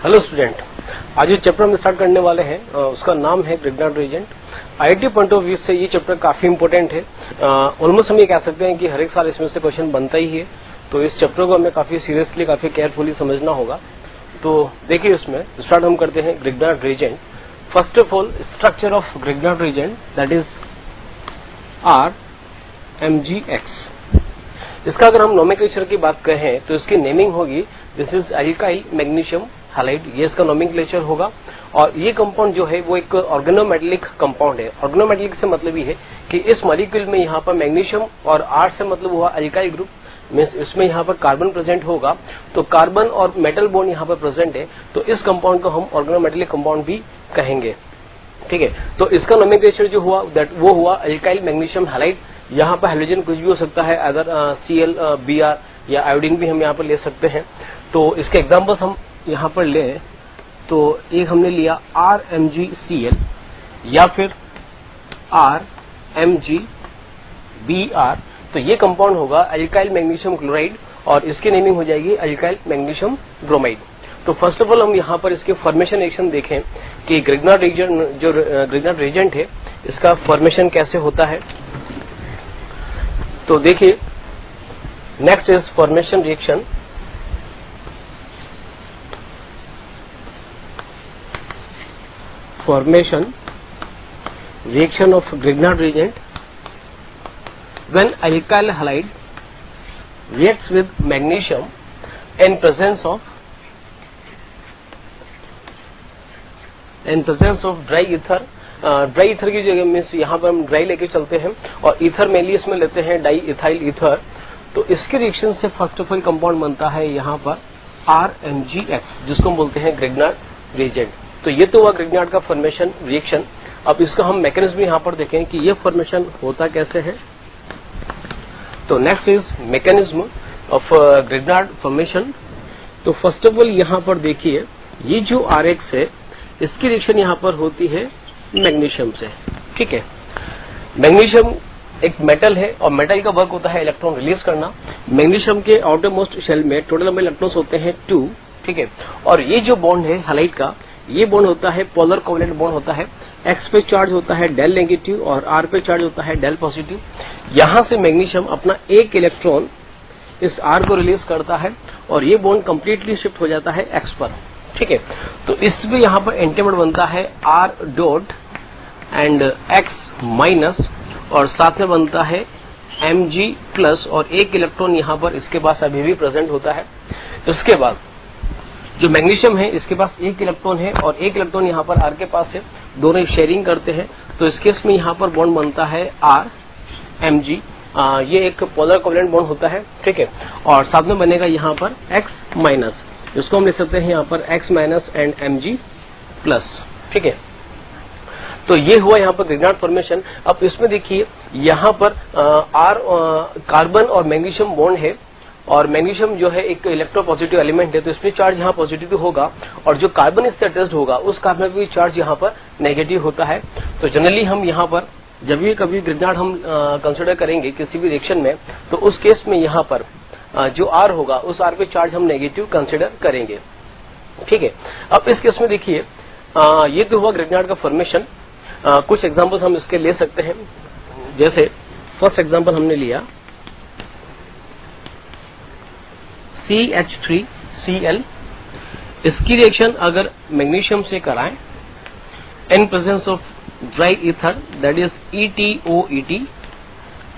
Hello student, आज जो chapter हम स्टार्ट करने वाले हैं उसका नाम है Grignard reagent. IIT point of view से ये चैप्टर काफी इंपॉर्टेंट है। ऑलमोस्ट हम ये कह सकते हैं कि हर एक साल इसमें से क्वेश्चन बनता ही है, तो इस चैप्टर को हमें काफी सीरियसली काफी केयरफुली समझना होगा। तो देखिए, इसमें स्टार्ट हम करते हैं Grignard reagent. First of all, structure of Grignard reagent that is RMgX। इसका अगर हम नोमेनक्लेचर की बात करें तो इसकी नेमिंग होगी this is alkyl magnesium halide, ये इसका नोमेनक्लेचर होगा। और ये कंपाउंड जो है वो एक ऑर्गेनोमेटेलिक कंपाउंड है। ऑर्गेनोमेटेलिक से मतलब ये है कि इस मॉलिक्यूल में यहाँ पर मैग्नीशियम और R से मतलब हुआ अल्काइल ग्रुप, मींस इसमें यहाँ पर कार्बन प्रेजेंट होगा, तो कार्बन और मेटल बॉन्ड यहाँ पर प्रेजेंट है, तो इस कंपाउंड को हम ऑर्गेनोमेटेलिक कंपाउंड भी कहेंगे। ठीक है, तो इसका नोमेनक्लेचर जो हुआ वो हुआ अल्काइल मैग्नीशियम हैलाइड। यहाँ पर हाइड्रोजन कुछ भी हो सकता है, अगर Cl, Br या आयोडीन भी हम यहाँ पर ले सकते हैं। तो इसके एग्जांपल्स हम यहाँ पर लें तो एक हमने लिया RMgCl या फिर RMgBr, तो ये कंपाउंड होगा अल्काइल मैग्नीशियम क्लोराइड और इसकी नेमिंग हो जाएगी अल्काइल मैग्नीशियम ब्रोमाइड। तो फर्स्ट ऑफ ऑल हम यहाँ पर इसके फॉर्मेशन रिएक्शन देखें कि ग्रिग्नार्ड रिएजेंट है इसका फॉर्मेशन कैसे होता है। तो देखिए, next is formation reaction. Formation reaction of Grignard reagent when alkyl halide reacts with magnesium in presence of dry ether। Dry ether की जगह में यहाँ पर हम ड्राई लेके चलते हैं और ईथर मेनली इसमें लेते हैं डाई इथाइल ईथर। तो इसके रिएक्शन से फर्स्ट ऑफ ऑल कंपाउंड बनता है यहाँ पर RMgX, जिसको हम बोलते हैं ग्रिग्नार्ड रिएजेंट। तो ये तो हुआ ग्रिग्नार्ड का फॉर्मेशन रिएक्शन। अब इसका हम मैकेनिज्म यहाँ पर देखें कि ये फॉर्मेशन होता कैसे है। तो next is mechanism of Grignard formation. तो फर्स्ट ऑफ ऑल यहाँ पर देखिए, ये जो RX है इसकी रिएक्शन यहाँ पर होती है मैग्नीशियम से। ठीक है, मैग्नीशियम एक मेटल है और मेटल का वर्क होता है इलेक्ट्रॉन रिलीज करना। मैग्नीशियम के आउटर मोस्ट शेल में टोटल नंबर इलेक्ट्रॉन्स होते हैं 2। ठीक है, और ये जो बॉन्ड है हैलाइड का, ये बॉन्ड होता है पोलर कोवलेंट बॉन्ड होता है। X पे चार्ज होता है डेल नेगेटिव और R पे चार्ज होता है डेल पॉजिटिव। यहां से मैग्नीशियम अपना एक इलेक्ट्रॉन इस R को रिलीज करता है और ये बॉन्ड कंप्लीटली शिफ्ट हो जाता है X पर। ठीक है, तो इसमें यहाँ पर एंटीमोड बनता है R dot and X minus और साथ में बनता है Mg प्लस और एक इलेक्ट्रॉन यहाँ पर इसके पास अभी भी प्रेजेंट होता है। उसके बाद जो मैग्नीशियम है इसके पास एक इलेक्ट्रॉन है और एक इलेक्ट्रॉन यहाँ पर R के पास है, दोनों शेयरिंग करते हैं। तो इस केस में यहाँ पर बॉन्ड बनता है RMg, ये एक पोलर कोवलेंट बॉन्ड होता है। ठीक है, और साथ में बनेगा यहाँ पर X माइनस, जिसको हम लिख सकते हैं यहाँ पर X minus and Mg plus. ठीक है, तो ये हुआ यहाँ पर ग्रिग्नार्ड फॉर्मेशन। अब इसमें देखिए, यहाँ पर R कार्बन और मैग्नीशियम बॉन्ड है और मैग्नीशियम जो है एक इलेक्ट्रोपॉजिटिव एलिमेंट है, तो इसमें चार्ज यहाँ पॉजिटिव होगा और जो कार्बन इससे अटैच्ड होगा उस कार्बन में भी चार्ज यहाँ पर नेगेटिव होता है। तो जनरली हम यहाँ पर जब भी कभी ग्रिग्नार्ड हम कंसिडर करेंगे किसी भी रिएक्शन में, तो उस केस में यहाँ पर जो R होगा उस R पे चार्ज हम नेगेटिव कंसिडर करेंगे। ठीक है, अब इस केस में देखिए, ये तो हुआ ग्रिग्नार्ड का फॉर्मेशन। कुछ एग्जाम्पल्स हम इसके ले सकते हैं। जैसे फर्स्ट एग्जाम्पल हमने लिया CH3Cl, इसकी रिएक्शन अगर मैग्नीशियम से कराएं in presence of dry ether that is ETOET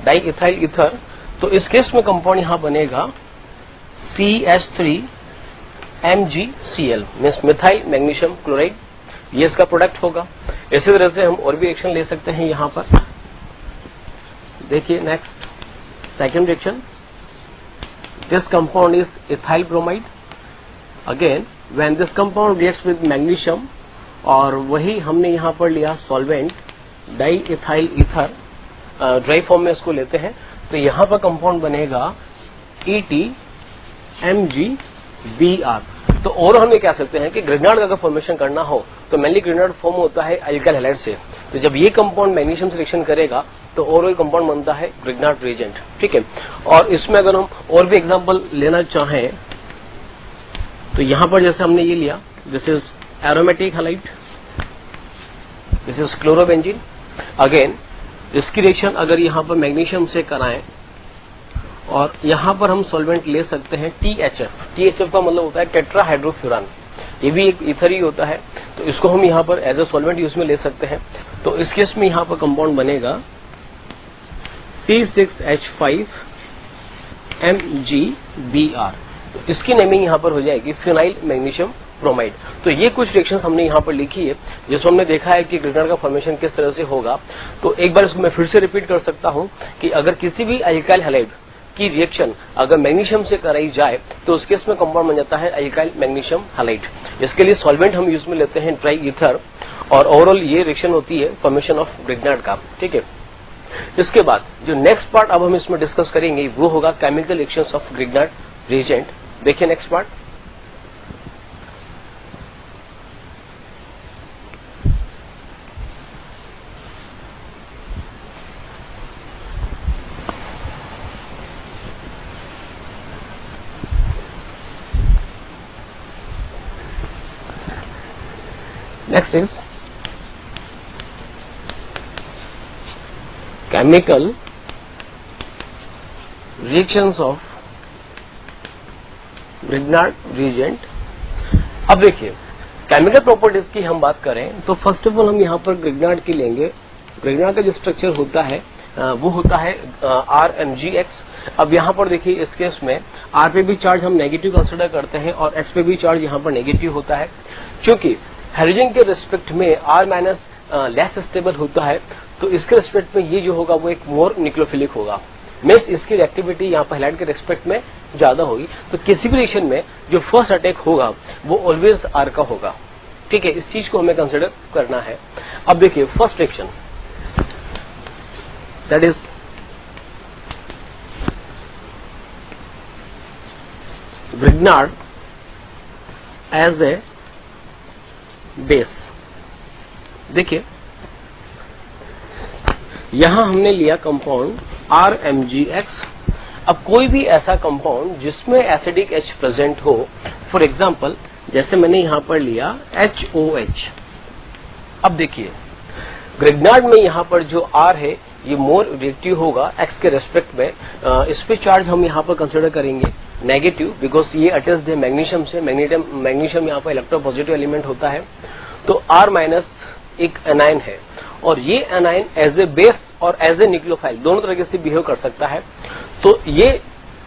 di ethyl ether, तो इस केस में कंपाउंड यहां बनेगा CH3MgCl means methyl magnesium chloride, ये इसका प्रोडक्ट होगा। इसी तरह से हम और भी रिएक्शन ले सकते हैं। यहां पर देखिए, next second reaction, this compound is ethyl bromide। again when this compound reacts with magnesium, और वही हमने यहाँ पर लिया solvent di ethyl ether, dry form में इसको लेते हैं, तो यहाँ पर कंपाउंड बनेगा ETMgBr। तो और हम ये कह सकते हैं कि ग्रिग्नार्ड का अगर फॉर्मेशन करना हो तो मेनली ग्रिग्नार्ड फॉर्म होता है अल्काइल हैलाइड से। तो जब ये कंपाउंड मैग्नीशियम से रिएक्शन करेगा तो ओवरऑल कंपाउंड बनता है ग्रिग्नार्ड रिएजेंट। ठीक है, और इसमें अगर हम और भी एग्जांपल लेना चाहें तो यहां पर जैसे हमने ये लिया this is aromatic halide, this is chlorobenzene. Again इसकी रिएक्शन अगर यहाँ पर मैग्नीशियम से कराएं और यहाँ पर हम सॉल्वेंट ले सकते हैं THF। THF का मतलब होता है टेट्राहाइड्रोफ्यूरान, ये भी एक ईथर ही होता है, तो इसको हम यहाँ पर एज ए सॉल्वेंट यूज में ले सकते हैं। तो इस केस में यहाँ पर कंपाउंड बनेगा C6H5MgBr। तो इसकी नेमिंग यहाँ पर हो जाएगी फिनाइल मैग्नीशियम ब्रोमाइड। तो ये कुछ रिएक्शंस हमने यहाँ पर लिखी है जिसमें हमने देखा है कि ग्रिग्नार्ड का फॉर्मेशन किस तरह से होगा। तो एक बार इसको मैं फिर से रिपीट कर सकता हूँ कि अगर किसी भी अल्काइल हैलाइड की रिएक्शन अगर मैग्नीशियम से कराई जाए तो उस केस में कंपाउंड बन जाता है अल्काइल मैग्नीशियम हैलाइड। इसके लिए सॉल्वेंट हम यूज में लेते हैं ड्राई ईथर, और ओवरऑल ये रिएक्शन होती है फॉर्मेशन ऑफ ग्रिग्नार्ड का। ठीक है, इसके बाद जो नेक्स्ट पार्ट अब हम इसमें डिस्कस करेंगे वो होगा chemical reactions of Grignard reagent. देखिए next part. Next is chemical reactions of Grignard reagent। अब देखिए केमिकल प्रॉपर्टीज की हम बात करें तो फर्स्ट ऑफ ऑल हम यहाँ पर ग्रिग्नार्ड की लेंगे। ग्रिग्नार्ड का जो स्ट्रक्चर होता है वो होता है RMgX। अब यहाँ पर देखिए इस केस में R पे भी चार्ज हम नेगेटिव कंसिडर करते हैं और X पे भी चार्ज यहाँ पर नेगेटिव होता है, क्योंकि हाइड्रोजन के रिस्पेक्ट में R माइनस लेस स्टेबल होता है, तो इसके रिस्पेक्ट में ये जो होगा वो एक मोर न्यूक्लियोफिलिक होगा, मीन्स इसकी रिएक्टिविटी यहाँ पर हैलाइड के रिस्पेक्ट में ज्यादा होगी। तो किसी भी रिएक्शन में जो फर्स्ट अटैक होगा वो ऑलवेज R का होगा। ठीक है, इस चीज को हमें कंसिडर करना है। अब देखिए first reaction that is Grignard as a base. देखिए यहां हमने लिया कंपाउंड RMgX। अब कोई भी ऐसा कंपाउंड जिसमें एसिडिक H प्रेजेंट हो, फॉर एग्जांपल जैसे मैंने यहां पर लिया HOH। अब देखिए ग्रिग्नार्ड में यहां पर जो R है ये मोर रिएक्टिव होगा X के रेस्पेक्ट में। इस पे चार्ज हम यहां पर कंसिडर करेंगे नेगेटिव, बिकॉज ये अटैच्ड है मैग्नीशियम से। मैग्नीशियम यहाँ पर इलेक्ट्रोपॉजिटिव एलिमेंट होता है। तो R माइनस एक एनाइन है और ये एनाइन एज ए बेस और एज ए न्यूक्लियोफाइल दोनों तरीके से बिहेव कर सकता है। तो ये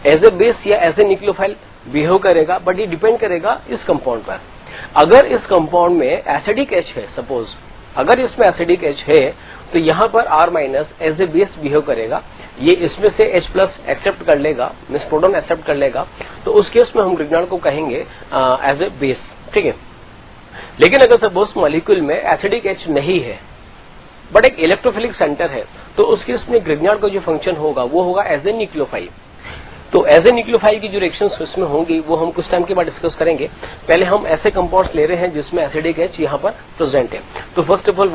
एज ए बेस या एज ए न्यूक्लियोफाइल बिहेव करेगा, बट ये डिपेंड करेगा इस कंपाउंड पर। अगर इस कंपाउंड में एसिडिक H है, सपोज अगर इसमें एसिडिक H है तो यहाँ पर R minus as a base behave करेगा, ये इसमें से H प्लस एक्सेप्ट कर लेगा, मींस प्रोटॉन एक्सेप्ट कर लेगा, तो उस केस में हम ग्रिग्नार्ड को कहेंगे एज ए बेस। ठीक है, लेकिन अगर सपोज मॉलिक्यूल में एसिडिक H नहीं है बट एक इलेक्ट्रोफिलिक सेंटर है, तो उस केस में ग्रिग्नार्ड का जो फंक्शन होगा वो होगा एज ए न्यूक्लियोफाइल। तो एज ए न्यूक्लियोफाइल की जो रिएक्शंस इसमें होंगी वो हम कुछ टाइम के बाद डिस्कस करेंगे। पहले हम ऐसे कंपाउंड्स ले रहे हैं जिसमें एसिडिक H यहाँ पर प्रेजेंट है। तो फर्स्ट ऑफ ऑल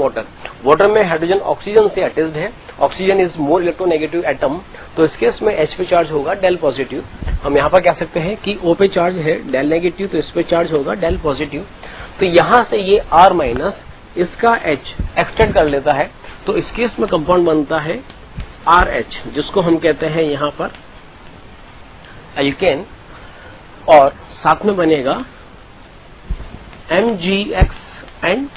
वाटर में हाइड्रोजन ऑक्सीजन से अटैच्ड है, oxygen is more electronegative atom, तो इस केस में H पे चार्ज होगा डेल पॉजिटिव। हम यहाँ पर कह सकते हैं कि O पे चार्ज है डेल नेगेटिव, तो इस पे चार्ज होगा डेल पॉजिटिव। तो यहाँ से ये R माइनस इसका H एक्सटेंड कर लेता है, तो इस केस में कंपाउंड बनता है RH, जिसको हम कहते हैं यहाँ पर एल्केन, और साथ में बनेगा MgX एंड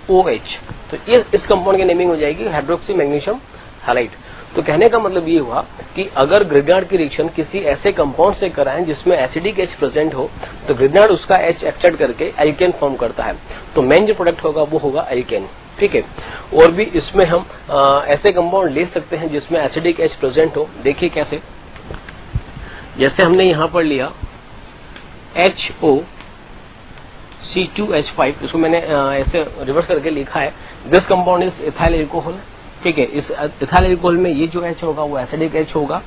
OH। तो इस कंपाउंड की नेमिंग हो जाएगी हाइड्रोक्सी मैग्नीशियम हैलाइड। तो कहने का मतलब ये हुआ कि अगर ग्रिग्नार्ड की रिएक्शन किसी ऐसे कंपाउंड से कराएं जिसमें एसिडिक H प्रेजेंट हो, तो ग्रिग्नार्ड उसका H एक्सटेंड करके एल्केन फॉर्म करता है। तो मेन जो प्रोडक्ट होगा वो होगा एल्केन। ठीक है, और भी इसमें हम ऐसे कंपाउंड ले सकते हैं जिसमें एसिडिक H प्रेजेंट हो। देखिए कैसे, जैसे हमने यहां पर लिया HOC2H5, इसको मैंने ऐसे रिवर्स करके लिखा है, this compound is ethyl alcohol. ठीक है, इस इथाइल एल्कोहल में ये जो H होगा वो एसिडिक H होगा।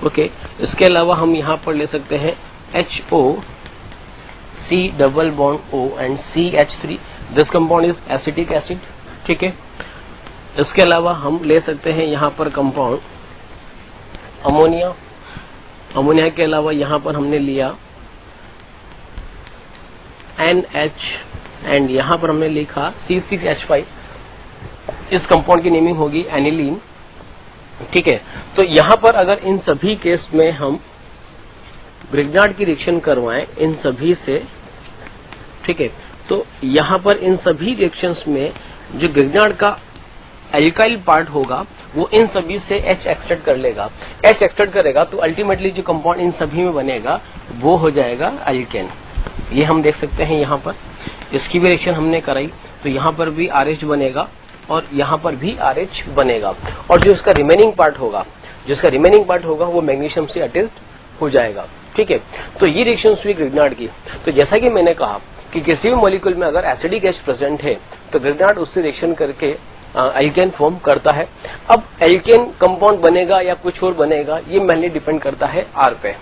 ओके, इसके अलावा हम यहाँ पर ले सकते हैं HOC double bond O and CH3, this compound is acetic acid. ठीक है, इसके अलावा हम ले सकते हैं यहाँ पर कंपाउंड अमोनिया। अमोनिया के अलावा यहाँ पर हमने लिया NH एंड यहाँ पर हमने लिखा C6H5, इस कंपाउंड की नेमिंग होगी एनिलीन। ठीक है, तो यहाँ पर अगर इन सभी केस में हम ग्रिग्नार्ड की रिएक्शन करवाएं इन सभी से, ठीक है, तो यहाँ पर इन सभी रिएक्शंस में जो ग्रिग्नार्ड का एल्काइल पार्ट होगा वो इन सभी से H एक्सट्रैक्ट कर लेगा। H एक्सट्रैक्ट करेगा तो अल्टीमेटली जो कंपाउंड इन सभी में बनेगा वो हो जाएगा अल्केन। ये हम देख सकते हैं यहाँ पर, इसकी भी रिएक्शन हमने कराई तो यहाँ पर भी RH बनेगा और यहाँ पर भी RH बनेगा, और जो इसका रिमेनिंग पार्ट होगा वो मैग्नीशियम से अटैच्ड हो जाएगा। ठीक है, तो ये रिएक्शन हुई ग्रिग्नार्ड की। तो जैसा कि मैंने कहा कि किसी भी मॉलिक्यूल में अगर एसिडिक H प्रेजेंट है तो ग्रिग्नार्ड उससे रिएक्शन करके एल्केन फॉर्म करता है। अब एल्केन कंपाउंड बनेगा या कुछ और बनेगा ये मेनली डिपेंड करता है R पे।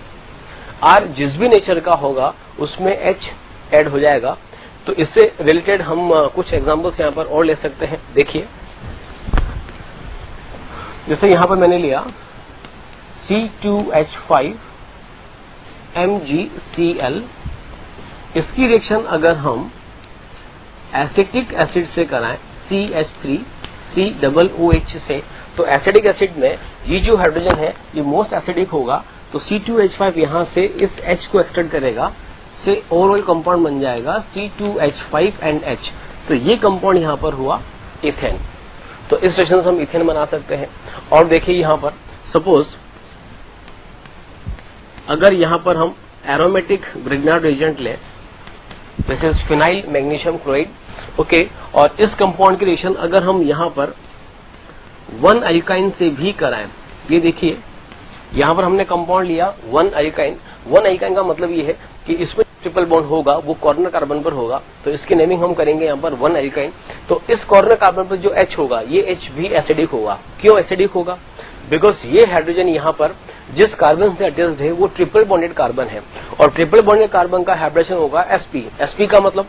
R जिस भी नेचर का होगा उसमें H ऐड हो जाएगा। तो इससे रिलेटेड हम कुछ एग्जांपल्स यहाँ पर और ले सकते हैं। देखिए, जैसे यहाँ पर मैंने लिया C2H5 MgCl, इसकी रिएक्शन अगर हम एसिटिक एसिड से कराएं CH3 COOH से, तो एसिडिक एसिड में ये जो हाइड्रोजन है ये मोस्ट एसिडिक होगा। तो C2H5 यहाँ से इस H को एक्सट्रैक्ट करेगा, से ओवरऑल कंपाउंड बन जाएगा C2H5 एंड H। तो ये कंपाउंड यहाँ पर हुआ इथेन। तो इस रिएक्शन से हम इथेन बना सकते हैं। और देखिए यहाँ पर सपोज अगर यहाँ पर हम एरोमेटिक ग्रिग्नार्ड रिएजेंट लें, this is phenyl magnesium chloride, okay, और इस कंपाउंड की रिएक्शन अगर हम यहाँ पर 1 अल्काइन से भी कराएं, ये देखिए यहाँ पर हमने कंपाउंड लिया 1 अल्काइन। 1 अल्काइन का मतलब ये है कि इसमें ट्रिपल बॉन्ड होगा वो कॉर्नर कार्बन पर होगा, तो इसकी नेमिंग हम करेंगे यहाँ पर 1 अल्काइन। तो इस कॉर्नर कार्बन पर जो H होगा ये H भी एसिडिक होगा। क्यों एसिडिक होगा? बिकॉज ये हाइड्रोजन यहाँ पर जिस कार्बन से अटैच्ड है वो ट्रिपल बॉन्डेड कार्बन है, और ट्रिपल बॉन्डेड कार्बन का हाइब्रिडेशन होगा sp। sp का मतलब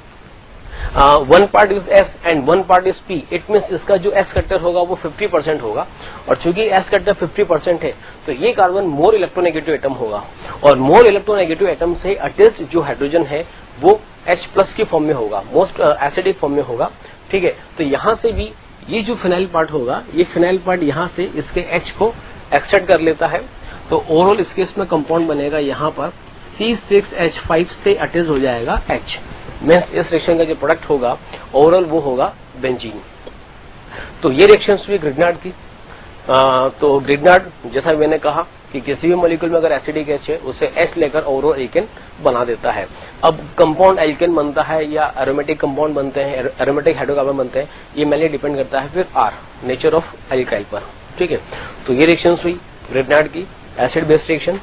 1 part is S and 1 part is P। It means इसका जो S फैक्टर होगा वो 50% होगा, और चूंकि S फैक्टर 50% है तो ये कार्बन मोर इलेक्ट्रोनेगेटिव एटम होगा, और मोर इलेक्ट्रोनेगेटिव एटम से अटैच्ड जो हाइड्रोजन है वो H+ की फॉर्म में होगा, मोस्ट एसिडिक फॉर्म में होगा। ठीक है, तो यहाँ से भी ये जो फिनाइल पार्ट होगा, ये फिनाइल पार्ट यहाँ से इसके H को एक्सट्रैक्ट कर लेता है। तो ओवरऑल इसके इसमें कंपाउंड बनेगा यहाँ पर C6H5 से अटैच हो जाएगा H। मीन्स इस रिएक्शन का जो प्रोडक्ट होगा ओवरऑल वो होगा बेंजीन। तो ये रिएक्शन हुई ग्रिग्नार्ड की। तो ग्रिग्नार्ड जैसा मैंने कहा कि किसी भी मॉलिक्यूल में अगर एसिडिक H है उसे H लेकर ओवरऑल एल्केन बना देता है। अब कंपाउंड एल्केन बनता है या एरोमेटिक कंपाउंड बनते हैं, एरोमेटिक हाइड्रोकार्बन बनते हैं, ये मेनली डिपेंड करता है फिर R नेचर ऑफ एल्काइल पर। ठीक है, तो ये रिएक्शन हुई ग्रिग्नार्ड की एसिड बेस्ड रिएक्शन।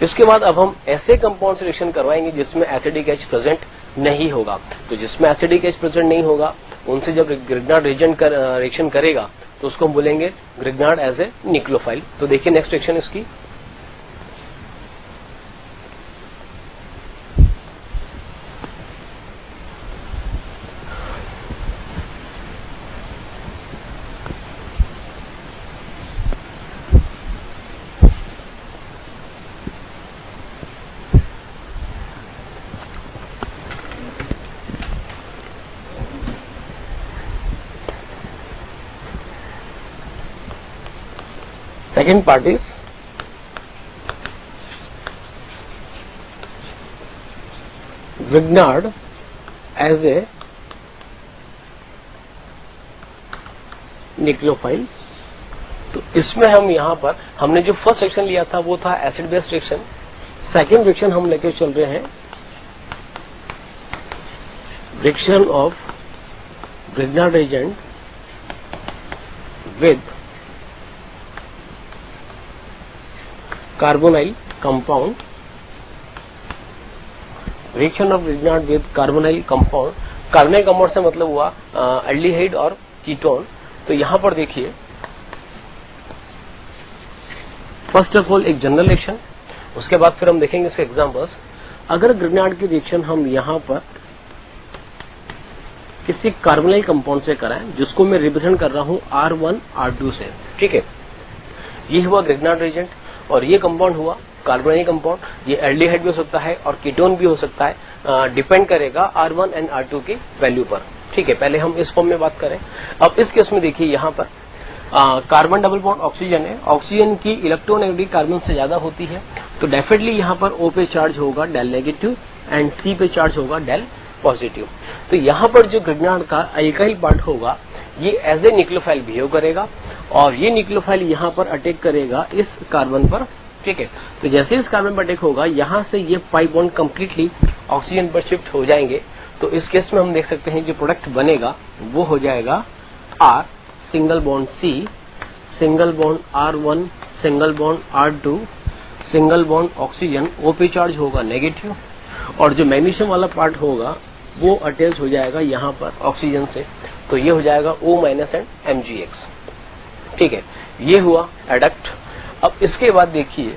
इसके बाद अब हम ऐसे कंपाउंड से रिएक्शन करवाएंगे जिसमें एसिडिक H प्रेजेंट नहीं होगा। तो जिसमें एसिडिक H प्रेजेंट नहीं होगा उनसे जब ग्रिग्नार्ड रिएक्शन करेगा तो उसको हम बोलेंगे ग्रिग्नार्ड एज ए न्यूक्लियोफाइल। तो देखिए नेक्स्ट रिएक्शन इसकी, second part is Grignard as a nucleophile. तो इसमें हम यहाँ पर हमने जो फर्स्ट रिएक्शन लिया था वो था acid based reaction. Second reaction हम लेके चल रहे हैं reaction of Grignard agent with carbonyl compound. Reaction of Grignard with carbonyl compound. Carbonyl compound से मतलब हुआ एल्डिहाइड और कीटोन। तो यहां पर देखिए फर्स्ट ऑफ ऑल एक जनरल रिएक्शन, उसके बाद फिर हम देखेंगे इसके एग्जांपल्स। अगर ग्रिग्नार्ड की रिएक्शन हम यहां पर किसी कार्बोनाइल कंपाउंड से कराएं जिसको मैं रिप्रेजेंट कर रहा हूं R1 R2 से, ठीक है, ये हुआ ग्रिग्नार्ड रिएजेंट और ये कंपाउंड हुआ कार्बोनाइल कंपाउंड, ये एल्डिहाइड भी हो सकता है और कीटोन भी हो सकता है, डिपेंड करेगा R1 एंड R2 की वैल्यू पर। ठीक है, पहले हम इस फॉर्म में बात करें। अब इस केस में देखिए यहाँ पर कार्बन डबल बॉन्ड ऑक्सीजन है, ऑक्सीजन की इलेक्ट्रोनेगेटिविटी कार्बन से ज्यादा होती है, तो डेफिनेटली यहाँ पर O पे चार्ज होगा डेल नेगेटिव एंड C पे चार्ज होगा डेल पॉजिटिव। तो यहाँ पर जो ग्रिग्नार्ड का अल्काइल पार्ट होगा ये एज ए न्यूक्लियोफाइल बिहेव करेगा और ये न्यूक्लियोफाइल यहाँ पर अटैक करेगा इस कार्बन पर। ठीक है, तो जैसे इस कार्बन पर अटैक होगा यहाँ से ये 5 बॉन्ड कंप्लीटली ऑक्सीजन पर शिफ्ट हो जाएंगे। तो इस केस में हम देख सकते हैं जो प्रोडक्ट बनेगा वो हो जाएगा R single bond C single bond R1 single bond R2 single bond oxygen, O पे चार्ज होगा नेगेटिव और जो मैग्नीशियम वाला पार्ट होगा वो अटैच हो जाएगा यहाँ पर ऑक्सीजन से, तो ये हो जाएगा O- एंड MgX। ठीक है, ये हुआ एडक्ट। अब इसके बाद देखिए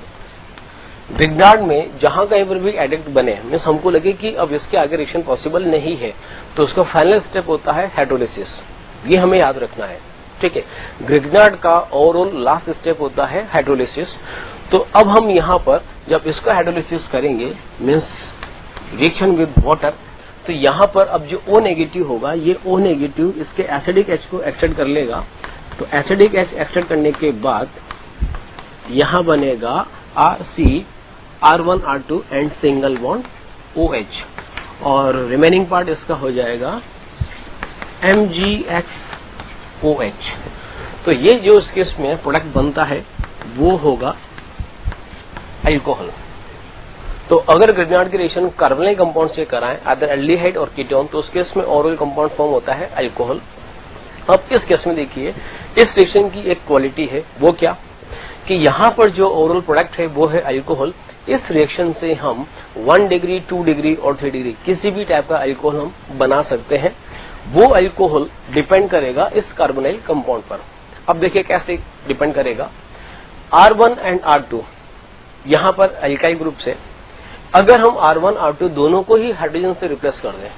ग्रिग्नार्ड में जहां कहीं पर भी एडक्ट बने मीन्स हमको लगे कि अब इसके आगे रिएक्शन पॉसिबल नहीं है, तो उसका फाइनल स्टेप होता है हाइड्रोलिसिस। ये हमें याद रखना है। ठीक है, ग्रिग्नार्ड का ओवरऑल लास्ट स्टेप होता है हाइड्रोलिसिस। तो अब हम यहाँ पर जब इसका हाइड्रोलिसिस करेंगे मीन्स रिएक्शन विद वाटर, तो यहाँ पर अब जो O नेगेटिव होगा ये O नेगेटिव इसके एसिडिक H को एक्सट्रैक्ट कर लेगा। तो एसिडिक H एक्सट्रैक्ट करने के बाद यहाँ बनेगा RC R1 R2 and single bond OH और रिमेनिंग पार्ट इसका हो जाएगा MgX-OH। तो ये जो इस केस में प्रोडक्ट बनता है वो होगा अल्कोहल। तो अगर ग्रिग्नार्ड की रिएक्शन कार्बोनिल कंपाउंड से कराएं अदर एल्डिहाइड और कीटोन, तो उस केस में ओरल कंपाउंड फॉर्म होता है अल्कोहल। अब इस केस में देखिए इस रिएक्शन की एक क्वालिटी है, वो क्या कि यहाँ पर जो ओवरऑल प्रोडक्ट है वो है अल्कोहल। इस रिएक्शन से हम 1 डिग्री 2 डिग्री और 3 डिग्री किसी भी टाइप का अल्कोहल हम बना सकते हैं। वो अल्कोहल डिपेंड करेगा इस कार्बोनाइल कंपाउंड पर। अब देखिए कैसे डिपेंड करेगा। R1 एंड R2 यहाँ पर अल्काइल ग्रुप से अगर हम R1 R2 दोनों को ही हाइड्रोजन से रिप्लेस कर दें,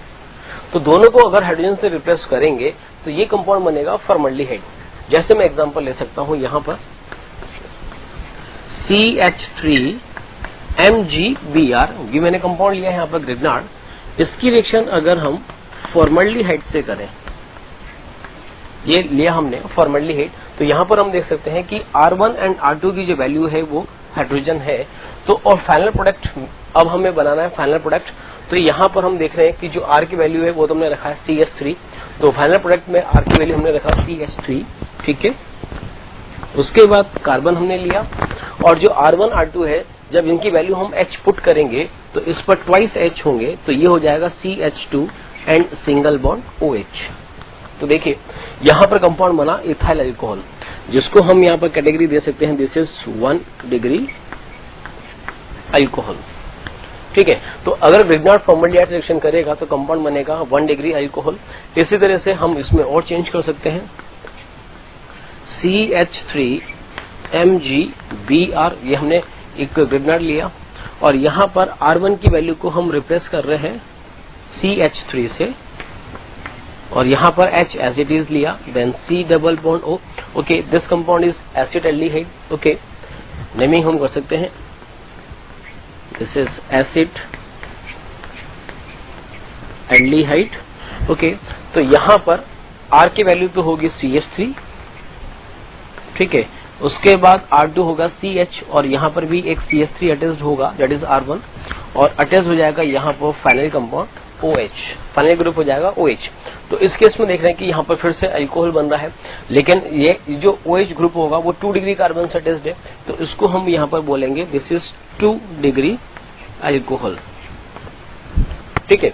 तो दोनों को अगर हाइड्रोजन से रिप्लेस करेंगे तो ये कंपाउंड बनेगा फॉर्मल्डिहाइड। जैसे मैं एग्जांपल ले सकता हूं यहाँ पर CH3MgBr, ये मैंने कंपाउंड लिया है यहाँ पर ग्रिग्नार्ड। इसकी रिएक्शन अगर हम फॉर्मल्डिहाइड से करें, ये लिया हमने फॉर्मल्डिहाइड, तो यहाँ पर हम देख सकते हैं कि R1 एंड R2 की जो वैल्यू है वो हाइड्रोजन है। तो और फाइनल प्रोडक्ट अब हमें बनाना है फाइनल प्रोडक्ट। तो यहाँ पर हम देख रहे हैं कि जो R की वैल्यू है वो तो हमने रखा है CH3, तो फाइनल प्रोडक्ट में R की वैल्यू हमने रखा CH3। ठीक है, उसके बाद कार्बन हमने लिया और जो R1 R2 है जब इनकी वैल्यू हम H पुट करेंगे तो इस पर ट्वाइस H होंगे, तो ये हो जाएगा CH2 and single bond OH। तो देखिए यहाँ पर कंपाउंड बना इथाइल अल्कोहल, जिसको हम यहाँ पर कैटेगरी दे सकते हैं दिस इज 1 डिग्री अल्कोहल। ठीक है, तो अगर ग्रिग्नार्ड फॉर्मल्डिहाइड रिएक्शन करेगा तो कंपाउंड बनेगा 1 डिग्री अल्कोहल। इसी तरह से हम इसमें और चेंज कर सकते हैं CH3MgBr, ये हमने एक ग्रिग्नार्ड लिया और यहाँ पर R1 की वैल्यू को हम रिप्लेस कर रहे हैं CH3 से और यहाँ पर H एज इट इज लिया, then C double bond O। Okay, this compound is acetaldehyde. Okay, naming हम कर सकते हैं, this is acid aldehyde. Okay, तो यहाँ पर R की वैल्यू तो होगी CH3। ठीक है, उसके बाद R2 होगा CH और यहाँ पर भी एक CH3 अटैच्ड होगा दैट इज R1 और अटैच हो जाएगा यहाँ पर final compound OH, final group हो जाएगा OH। तो इस केस में देख रहे हैं कि यहाँ पर फिर से अल्कोहल बन रहा है, लेकिन ये जो OH ग्रुप होगा वो 2 डिग्री कार्बन से अटैच्ड है, तो इसको हम यहाँ पर बोलेंगे दिस इज 2 डिग्री अल्कोहल। ठीक है,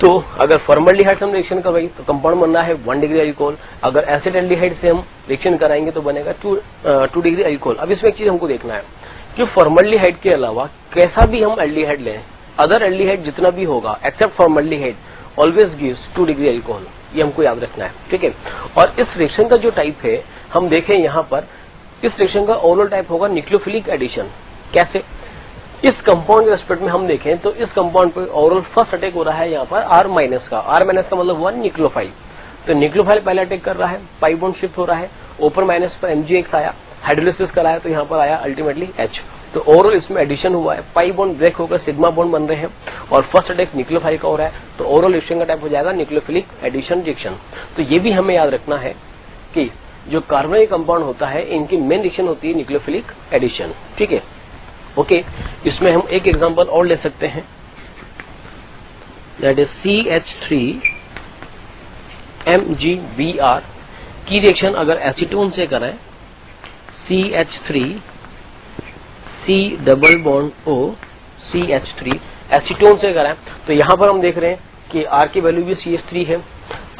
तो अगर फॉर्मल्डिहाइड से हम रिएक्शन करवाई तो कंपाउंड बन रहा है 1 डिग्री अल्कोहल। अगर एसिटाल्डिहाइड से हम रिएक्शन कराएंगे तो बनेगा 2 डिग्री अल्कोहल। अब इसमें एक चीज हमको देखना है कि फॉर्मल्डिहाइड के अलावा कैसा भी हम एल्डिहाइड लें, अदर एल्डिहाइड जितना भी होगा except formaldehyde always gives 2 degree alcohol, ये हमको याद रखना है। ठीक है, और इस रिएक्शन का जो टाइप है हम देखें यहाँ पर, इस रिएक्शन का ओवरऑल टाइप होगा न्यूक्लियोफिलिक एडिशन। कैसे? इस कंपाउंड के रेस्पेक्ट में हम देखें तो इस कंपाउंड पे ओवरऑल फर्स्ट अटैक हो रहा है यहाँ पर R माइनस का। R माइनस का मतलब 1 न्यूक्लियोफाइल, तो न्यूक्लियोफाइल पहले अटैक कर रहा है, पाई बॉन्ड शिफ्ट हो रहा है, ऊपर माइनस पर MgX आया, हाइड्रोलिसिस कराया तो यहाँ पर आया अल्टीमेटली H। तो ओवरऑल इसमें एडिशन हुआ है, पाई बॉन्ड ब्रेक होकर सिग्मा बॉन्ड बन रहे हैं और फर्स्ट अटैक न्यूक्लियोफाइल का हो रहा है, तो ओवरऑल रिएक्शन का टाइप हो जाएगा न्यूक्लियोफिलिक एडिशन रिएक्शन। तो ये भी हमें याद रखना है कि जो कार्बनिक कंपाउंड होता है इनकी मेन रिएक्शन होती है न्यूक्लियोफिलिक एडिशन। ठीक है, ओके। इसमें हम एक एग्जांपल और ले सकते हैं, दैट इज CH3MgBr की रिएक्शन अगर एसीटोन से करें, CH3C double bond O CH3 acetone से करें, तो यहां पर हम देख रहे हैं कि R की वैल्यू भी CH3 है,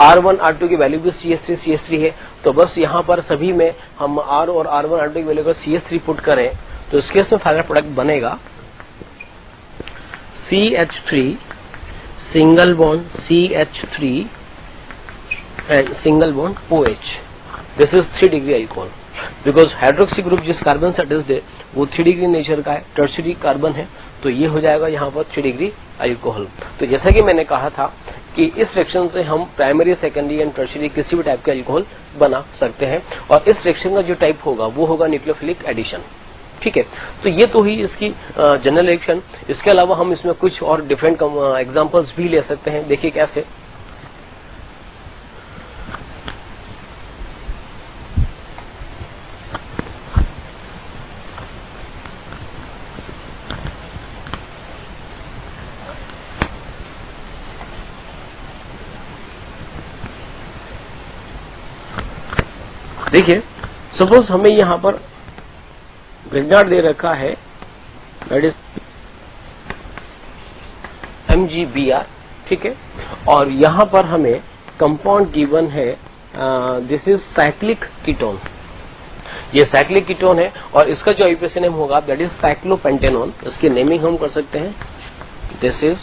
R1 R2 की वैल्यू भी CH3 है। तो बस यहां पर सभी में हम R और R1 R2 की वैल्यू को CH3 पुट करें तो इस केस में फाइनल प्रोडक्ट बनेगा CH3 single bond CH3 and single bond OH। This is 3 degree alcohol, because hydroxy group जिस कार्बन से अटैच्ड है वो 3 डिग्री नेचर का है, टर्शियरी कार्बन है, तो ये हो जाएगा यहाँ पर 3 डिग्री अल्कोहल। तो जैसा कि मैंने कहा था कि इस रिएक्शन से हम प्राइमरी, सेकेंडरी एंड टर्शियरी किसी भी टाइप के अल्कोहल बना सकते हैं और इस रिएक्शन का जो टाइप होगा वो होगा न्यूक्लियोफिलिक एडिशन। ठीक है, तो ये तो ही इसकी जनरल रिएक्शन। इसके अलावा हम इसमें कुछ और डिफरेंट एग्जांपल्स भी ले सकते हैं। देखिए कैसे, देखिए सपोज हमें यहां पर ग्रेनाड दे रखा है, दैट इज MgBr। ठीक है, और यहां पर हमें कंपाउंड गिवन है, दिस इज साइक्लिक कीटोन। ये साइक्लिक कीटोन है और इसका जो आईयूपीएसी नेम होगा दैट इज साइक्लोपेंटेनॉन। इसकी नेमिंग हम कर सकते हैं, दिस इज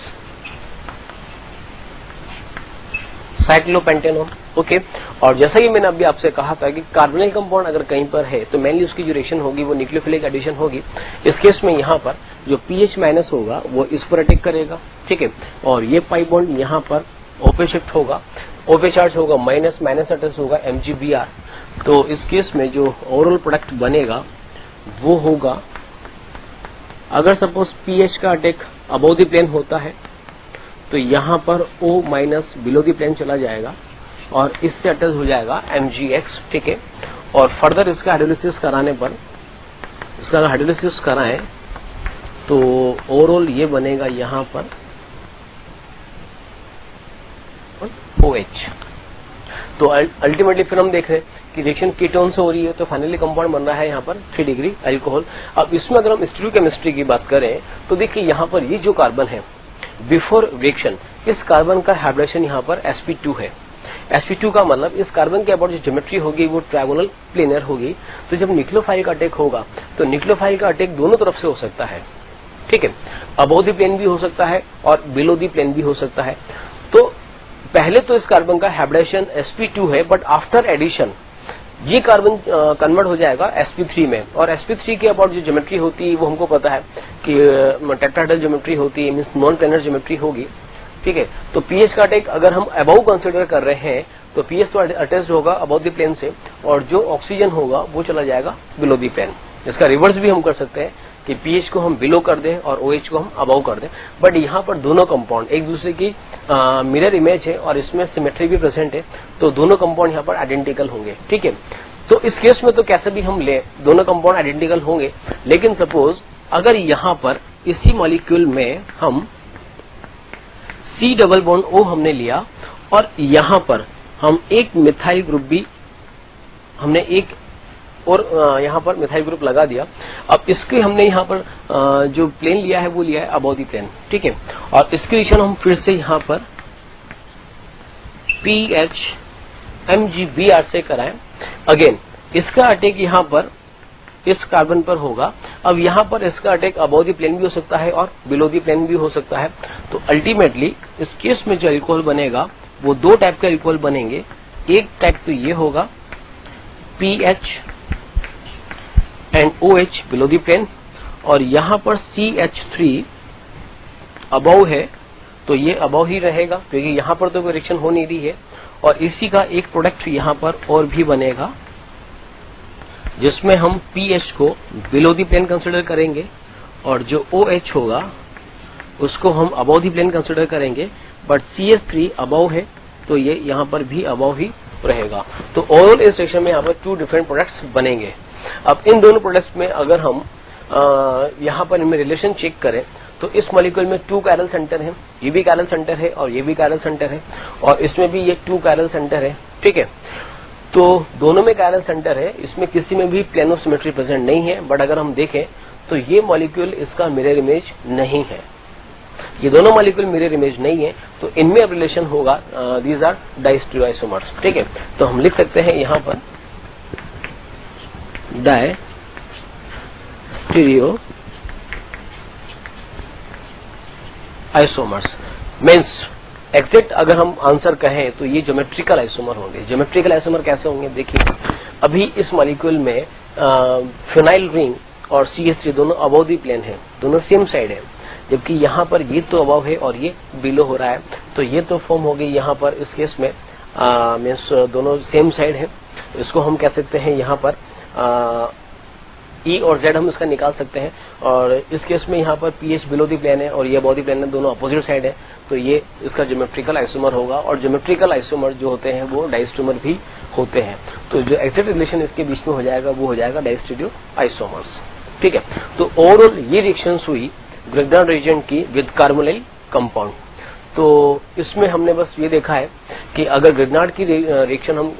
साइक्लोपेंटेनॉन। ओके, और जैसा कि मैंने अभी आपसे कहा था कि कार्बोनिक कंपाउंड अगर कहीं पर है तो मेनली उसकी जो रिएक्शन होगी वो न्यूक्लियोफिलिक एडिशन होगी। इस केस में यहाँ पर जो pH माइनस होगा वो इस पर अटैक करेगा। ठीक है, और ये पाई बॉन्ड यहाँ पर O पे शिफ्ट होगा, O पे चार्ज होगा माइनस, माइनस अटैच होगा MgBr। तो इस केस में जो ओवरऑल प्रोडक्ट बनेगा वो होगा, अगर सपोज pH का अटैक अबव द प्लेन होता है तो यहाँ पर O minus below the plane चला जाएगा और इससे अटैच हो जाएगा MgX। ठीक है, और फर्दर इसका हाइड्रोलिसिस कराने पर, इसका हाइड्रोलिसिस कराएं तो ओवरऑल ये बनेगा यहाँ पर OH। तो अल्टीमेटली फिर हम देख रहे हैं कि रिएक्शन कीटोन से हो रही है तो फाइनली कंपाउंड बन रहा है यहाँ पर 3 डिग्री अल्कोहल। अब इसमें अगर हम स्टीरियोकेमिस्ट्री की बात करें तो देखिए यहाँ पर ये जो कार्बन है बिफोर रिएक्शन, इस कार्बन का हाइब्रिडेशन यहाँ पर sp2 है। sp2 का मतलब इस कार्बन के अबाउट जो ज्योमेट्री होगी वो ट्रायंगुलर प्लेनर होगी। तो जब न्यूक्लियोफाइल का अटैक होगा तो न्यूक्लियोफाइल का अटैक दोनों तरफ से हो सकता है। ठीक है, अबव द प्लेन भी हो सकता है और बिलो द प्लेन भी हो सकता है। तो पहले तो इस कार्बन का हाइब्रिडेशन sp2 है, बट आफ्टर एडिशन ये कार्बन कन्वर्ट हो जाएगा sp3 में, और sp3 के अबाउट जो ज्योमेट्री होती है वो हमको पता है कि टेट्राहेड्रल ज्योमेट्री होती है, मींस नॉन प्लेनर ज्योमेट्री होगी। ठीक है, तो pH का अटैक अगर हम अबव कंसीडर कर रहे हैं तो pH तो अटैच्ड होगा अबव द प्लेन से और जो ऑक्सीजन होगा वो चला जाएगा बिलो द प्लेन। इसका रिवर्स भी हम कर सकते हैं कि pH को हम बिलो कर दें और OH को हम अबव कर दें, बट यहाँ पर दोनों कंपाउंड एक दूसरे की मिरर इमेज है और इसमें सिमेट्री भी प्रेजेंट है, तो दोनों कंपाउंड यहाँ पर आइडेंटिकल होंगे। ठीक है, तो इस केस में तो कैसे भी हम ले दोनों कंपाउंड आइडेंटिकल होंगे, लेकिन सपोज अगर यहाँ पर इसी मॉलिक्यूल में हम C डबल बॉन्ड O हमने लिया और यहाँ पर हम एक मिथाइल ग्रुप भी हमने एक और यहाँ पर मिथाइल ग्रुप लगा दिया। अब इसके हमने यहाँ पर जो प्लेन लिया है वो लिया है अबव द प्लेन। ठीक है, और इसकी रिएक्शन हम फिर से यहाँ पर pH MgBr से कराएं। अगेन इसका अटैक यहाँ पर इस कार्बन पर होगा। अब यहाँ पर इसका अटैक अबव द प्लेन भी हो सकता है और बिलो द प्लेन भी हो सकता है। तो अल्टीमेटली इस केस में जो अल्कोहल बनेगा वो दो टाइप के अल्कोहल बनेंगे। एक टाइप तो ये होगा pH and OH below the plane, और यहाँ पर CH3 अबव है तो ये अबव ही रहेगा क्योंकि यहाँ पर तो कोई रिएक्शन हो नहीं रही है। और इसी का एक प्रोडक्ट यहाँ पर और भी बनेगा जिसमें हम pH को बिलो द प्लेन कंसिडर करेंगे और जो OH होगा उसको हम अबव द प्लेन कंसिडर करेंगे, बट CH3 अबव है तो ये यहाँ पर भी अबव ही रहेगा। तो ओवरऑल इस रिएक्शन में यहाँ पर 2 डिफरेंट प्रोडक्ट्स बनेंगे। अब इन दोनों प्रोडक्ट्स में अगर हम यहाँ पर इनमें रिलेशन चेक करें तो इस मॉलिक्यूल में 2 कायरल सेंटर है, ये भी कायरल सेंटर है और ये भी कायरल सेंटर है, और इसमें भी ये 2 कायरल सेंटर है। ठीक है, तो दोनों में कायरल सेंटर है, इसमें किसी में भी प्लेन ऑफ सिमेट्री प्रेजेंट नहीं है। बट अगर हम देखें तो ये मॉलिक्यूल इसका मिरर इमेज नहीं है, ये दोनों मॉलिक्यूल मिरर इमेज नहीं है, तो इनमें अब रिलेशन होगा दीज आर डाइस्टीरियोआइसोमर्स। ठीक है, तो हम लिख सकते हैं यहाँ पर डाइस्टीरियो आइसोमर्स मीन्स एग्जैक्ट अगर हम आंसर कहें तो ये ज्योमेट्रिकल आइसोमर होंगे। ज्योमेट्रिकल आइसोमर कैसे होंगे, देखिए अभी इस मॉलिक्यूल में फिनाइल रिंग और CH3 दोनों अबव द प्लेन है, दोनों सेम साइड है, जबकि यहाँ पर ये तो अबव है और ये बिलो हो रहा है, तो ये तो फॉर्म हो गई यहाँ पर इस केस में मीन्स दोनों सेम साइड है। इसको हम कह सकते हैं यहाँ पर E और Z हम इसका निकाल सकते हैं, और इस केस में यहाँ पर PH बिलो द प्लेन है और ये अबव द प्लेन है, दोनों अपोजिट साइड है, तो ये इसका ज्योमेट्रिकल आइसोमर होगा। और ज्योमेट्रिकल आइसोमर जो होते हैं वो डाइस्टीरियोमर भी होते हैं, तो जो एग्जैक्ट रिलेशन इसके बीच में हो जाएगा वो हो जाएगा डाइस्टीरियो आइसोमर्स। ठीक है, तो ओवरऑल ये रिएक्शंस हुई ग्रिग्नार्ड रिएजेंट की विद कार्बोनिल कंपाउंड। तो इसमें हमने बस ये देखा है कि अगर ग्रिग्नार्ड की रिएक्शन हम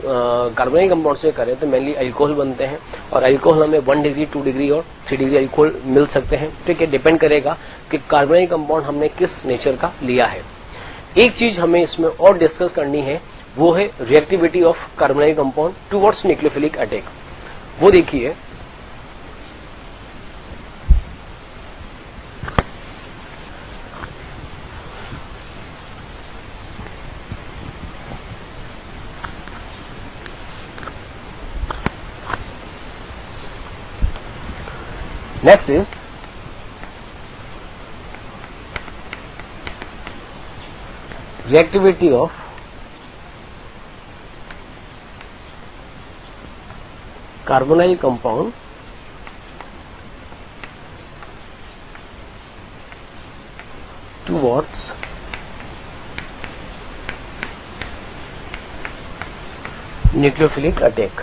कार्बोनिल कंपाउंड से करें तो मेनली अल्कोहल बनते हैं, और अल्कोहल हमें 1 डिग्री 2 डिग्री और 3 डिग्री अल्कोहल मिल सकते हैं। ठीक है, डिपेंड करेगा कि कार्बोनिल कंपाउंड हमने किस नेचर का लिया है। एक चीज हमें इसमें और डिस्कस करनी है, वो है reactivity of carbonyl compound towards nucleophilic attack. वो देखिए next is reactivity of carbonyl compound towards nucleophilic attack.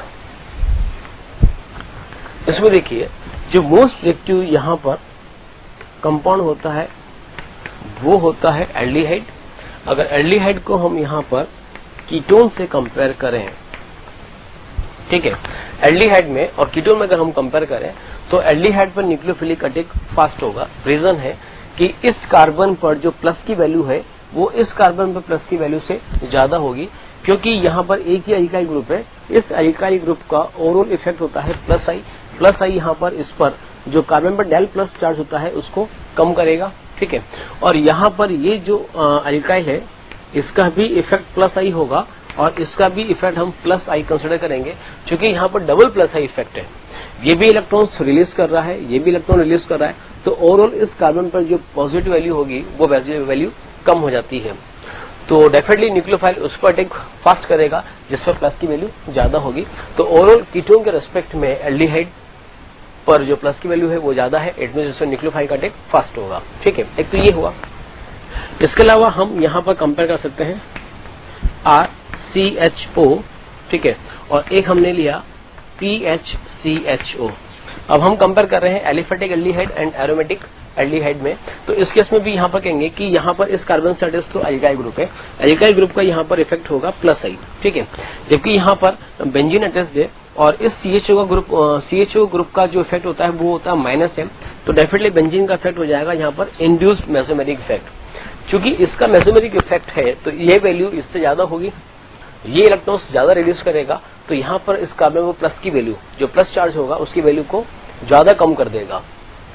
इसमें देखिए जो मोस्ट रिएक्टिव यहाँ पर कंपाउंड होता है वो होता है एल्डिहाइड। अगर एल्डिहाइड को हम यहाँ पर कीटोन से कंपेयर करें, ठीक है, एल्डिहाइड में और कीटोन में अगर हम कंपेयर करें तो एल्डिहाइड पर न्यूक्लियोफिलिक अटैक फास्ट होगा। रीजन है कि इस कार्बन पर जो प्लस की वैल्यू है वो इस कार्बन पर प्लस की वैल्यू से ज्यादा होगी, क्योंकि यहाँ पर एक ही अल्काइल ग्रुप है। इस अल्काइल ग्रुप का ओवरऑल इफेक्ट होता है प्लस आई यहाँ पर इस पर जो कार्बन पर डेल प्लस चार्ज होता है उसको कम करेगा। ठीक है, और यहाँ पर ये जो अल्काइल है इसका भी इफेक्ट प्लस आई होगा और इसका भी इफेक्ट हम प्लस आई कंसिडर करेंगे, क्योंकि यहाँ पर डबल प्लस आई इफेक्ट है। ये भी इलेक्ट्रॉन्स रिलीज कर रहा है, ये भी इलेक्ट्रॉन रिलीज कर रहा है, तो ओवरऑल इस कार्बन पर जो पॉजिटिव वैल्यू होगी वो वैल्यू कम हो जाती है। तो डेफिनेटली न्यूक्लियोफाइल उस पर अटैक फास्ट करेगा जिस पर प्लस की वैल्यू ज्यादा होगी। तो ओवरऑल कीटोन के रेस्पेक्ट में एल्डिहाइड पर जो प्लस की वैल्यू है वो ज्यादा है, इट मींस इसमें न्यूक्लियोफाइल का अटैक फास्ट होगा। ठीक है, एक तो ये हुआ। इसके अलावा हम यहाँ पर कंपेयर कर सकते हैं RCHO, ठीक है, और एक हमने लिया PHCHO। अब हम कंपेयर कर रहे हैं aliphatic aldehyde and aromatic aldehyde में। तो इस केस में भी यहाँ पर कहेंगे कि यहाँ पर इस कार्बन से अटैच तो अल्काइल ग्रुप है, अल्काइल ग्रुप का यहाँ पर इफेक्ट होगा प्लस आई। ठीक है, जबकि यहाँ पर बेंजीन अटैच्ड है और इस CHO ग्रुप का जो इफेक्ट होता है वो होता है माइनस है, तो डेफिनेटली बेंजीन का इफेक्ट हो जाएगा यहाँ पर इंड्यूस्ड मेसोमेरिक इफेक्ट। चूंकि इसका मेसोमेरिक इफेक्ट है तो ये वैल्यू इससे ज्यादा होगी, ये इलेक्ट्रॉन्स ज्यादा रिलीज करेगा, तो यहाँ पर इस कार्बन में प्लस की वैल्यू जो प्लस चार्ज होगा उसकी वैल्यू को ज्यादा कम कर देगा।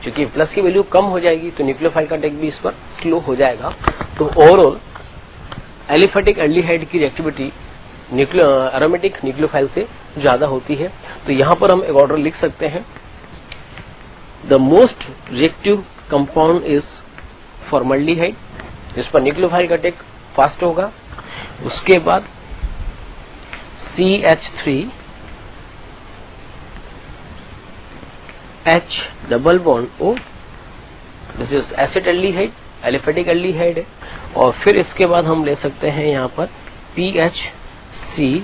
क्योंकि प्लस की वैल्यू कम हो जाएगी तो न्यूक्लियोफाइल का अटैक भी इस पर स्लो हो जाएगा। तो ओवरऑल एलिफेटिक एल्डिहाइड की रिएक्टिविटी एरोमेटिक न्यूक्लियोफाइल से ज्यादा होती है। तो यहाँ पर हम एक ऑर्डर लिख सकते हैं, the most reactive compound is formaldehyde, इस पर न्यूक्लियोफाइल का अटैक फास्ट होगा। उसके बाद CH3 H double bond O this is acid aldehyde, aliphatic aldehyde है। और फिर इसके बाद हम ले सकते हैं यहाँ पर PHC,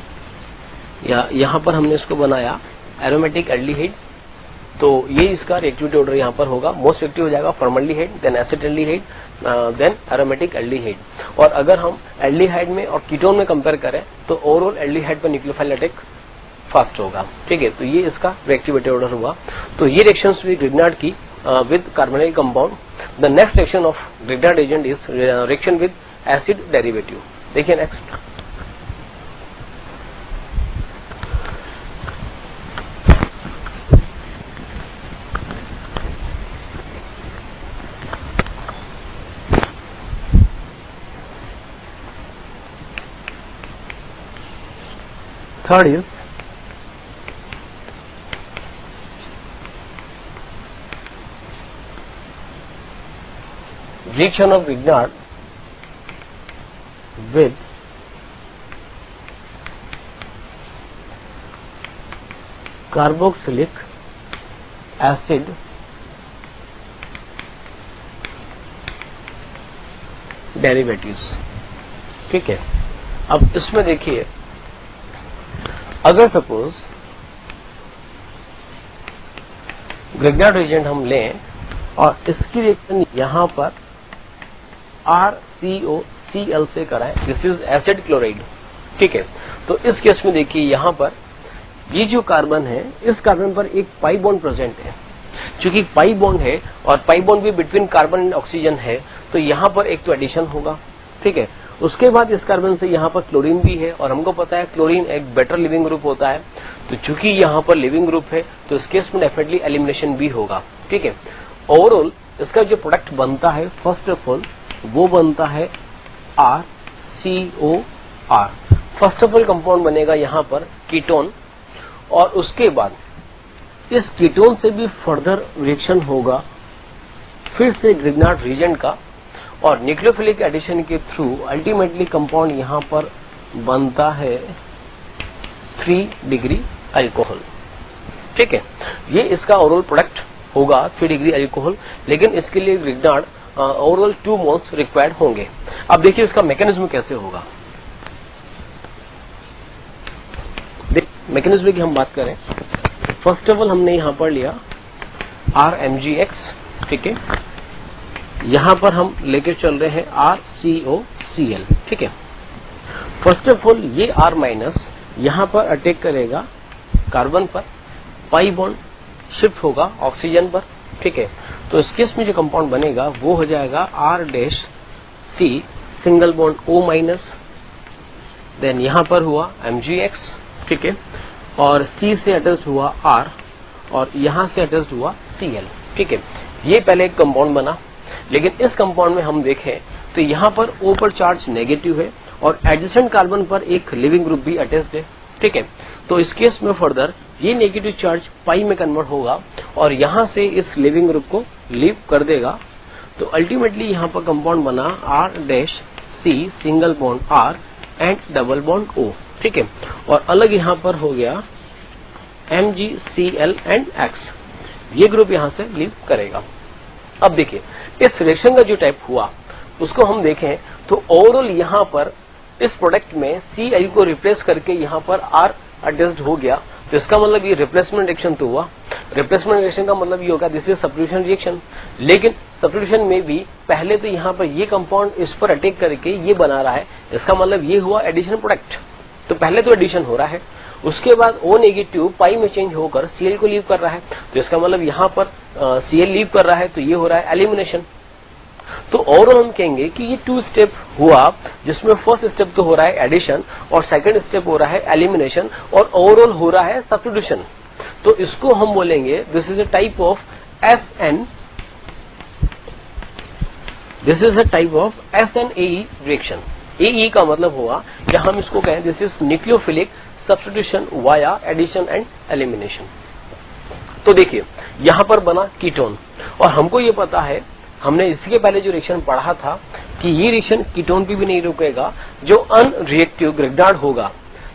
या यहाँ पर हमने इसको बनाया एरोमेटिक एल्डिहाइड। तो ये इसका रिएक्टिविटी ऑर्डर यहाँ पर होगा, मोस्ट रिएक्टिव हो जाएगा formaldehyde, then acid aldehyde, then aromatic aldehyde. और अगर हम एल्डिहाइड में और कीटोन में कंपेयर करें तो ओवरऑल एल्डिहाइड पर न्यूक्लियोफाइल अटैक फास्ट होगा। ठीक है, तो ये इसका रिएक्टिविटी ऑर्डर हुआ। तो ये रिएक्शंस हुई ग्रिग्नार्ड की with carbonyl compound. The next reaction of Grignard agent is reaction with acid derivative. देखिए next, third is reaction of Grignard with carboxylic acid derivatives. ठीक है, अब इसमें देखिए, अगर सपोज ग्रिग्नार्ड एजेंट हम लें और इसकी रिएक्शन यहां पर RCOCl से कराएं, दिस इज एसिड क्लोराइड। ठीक है, तो इस केस में देखिए यहां पर ये जो कार्बन है, इस कार्बन पर एक पाई बॉन्ड प्रेजेंट है। चूंकि पाई बॉन्ड है और पाई बॉन्ड भी बिटवीन कार्बन एंड ऑक्सीजन है, तो यहां पर एक तो एडिशन होगा। ठीक है, उसके बाद इस कार्बन से यहाँ पर क्लोरीन भी है और हमको पता है क्लोरीन एक बेटर लिविंग ग्रुप होता है। तो चूंकि यहाँ पर लिविंग ग्रुप है तो इस केस में डेफिनेटली एलिमिनेशन भी होगा। ठीक है, ओवरऑल इसका जो प्रोडक्ट बनता है, फर्स्ट ऑफ ऑल वो बनता है RCOR। First of all compound बनेगा यहाँ पर कीटोन, और उसके बाद इस कीटोन से भी फर्दर रिएक्शन होगा फिर से ग्रिग्नार्ड रीजेंट का, और न्यूक्लियोफिलिक एडिशन के थ्रू अल्टीमेटली कंपाउंड यहाँ पर बनता है 3 डिग्री अल्कोहल। ठीक है, ये इसका ओवरऑल प्रोडक्ट होगा 3 डिग्री अल्कोहल, लेकिन इसके लिए ग्रिग्नार्ड ओवरऑल 2 मोल्स रिक्वायर्ड होंगे। अब देखिए इसका मैकेनिज्म कैसे होगा। मैकेनिज्म की हम बात करें, फर्स्ट ऑफ ऑल हमने यहां पर लिया RMgX। ठीक है, यहां पर हम लेके चल रहे हैं RCOCl। ठीक है, फर्स्ट ऑफ ऑल ये R माइनस यहां पर अटैक करेगा कार्बन पर, पाई बॉन्ड शिफ्ट होगा ऑक्सीजन पर। ठीक है, तो इस केस में जो कंपाउंड बनेगा वो हो जाएगा R-C single bond O minus, then यहां पर हुआ MgX। ठीक है, और C से अटैच्ड हुआ R और यहां से अटैच्ड हुआ Cl। ठीक है, ये पहले एक कंपाउंड बना, लेकिन इस कंपाउंड में हम देखें तो यहाँ पर O पर चार्ज नेगेटिव है और एडजेसेंट कार्बन पर एक लिविंग ग्रुप भी अटैच्ड है। ठीक है, तो इस केस में फर्दर ये नेगेटिव चार्ज पाई में कन्वर्ट होगा और यहाँ से इस लिविंग ग्रुप को लीव कर देगा। तो अल्टीमेटली यहाँ पर कंपाउंड बना R-C single bond R and double bond O। ठीक है, और अलग यहाँ पर हो गया MgCl एंड X, ये ग्रुप यहाँ से लीव करेगा। अब देखिए इस रिएक्शन का जो टाइप हुआ उसको हम देखें तो ओवरऑल यहाँ पर इस प्रोडक्ट में Cl को रिप्लेस करके यहाँ पर R अटैच्ड हो गया। तो इसका मतलब ये रिप्लेसमेंट रिएक्शन तो हुआ। रिप्लेसमेंट रिएक्शन का मतलब ये होगा दिस इज सब्स्टिट्यूशन रिएक्शन, लेकिन सब्स्टिट्यूशन में भी पहले तो यहाँ पर ये कंपाउंड इस पर अटैक करके ये बना रहा है, इसका मतलब ये हुआ एडिशन प्रोडक्ट। तो पहले तो एडिशन हो रहा है, उसके बाद O नेगेटिव पाई में चेंज होकर Cl को लीव कर रहा है, तो इसका मतलब यहाँ पर Cl लीव कर रहा है, तो ये हो रहा है एलिमिनेशन। तो ओवरऑल हम कहेंगे कि ये 2 स्टेप हुआ, जिसमें फर्स्ट स्टेप तो हो रहा है एडिशन और सेकंड स्टेप हो रहा है एलिमिनेशन और ओवरऑल हो रहा है सब्स्टिट्यूशन। तो इसको हम बोलेंगे this is a type of SN, this is a type of SNAE reaction. AE का मतलब हुआ कि हम इसको कहें this is nucleophilic substitution via addition and elimination. तो देखिए यहां पर बना कीटोन, और हमको ये पता है, हमने इसके पहले जो रिएक्शन पढ़ा था कि ये रिएक्शन कीटोन पे भी नहीं रुकेगा। जो अनरिएक्टिव ग्रिग्नार्ड होगा,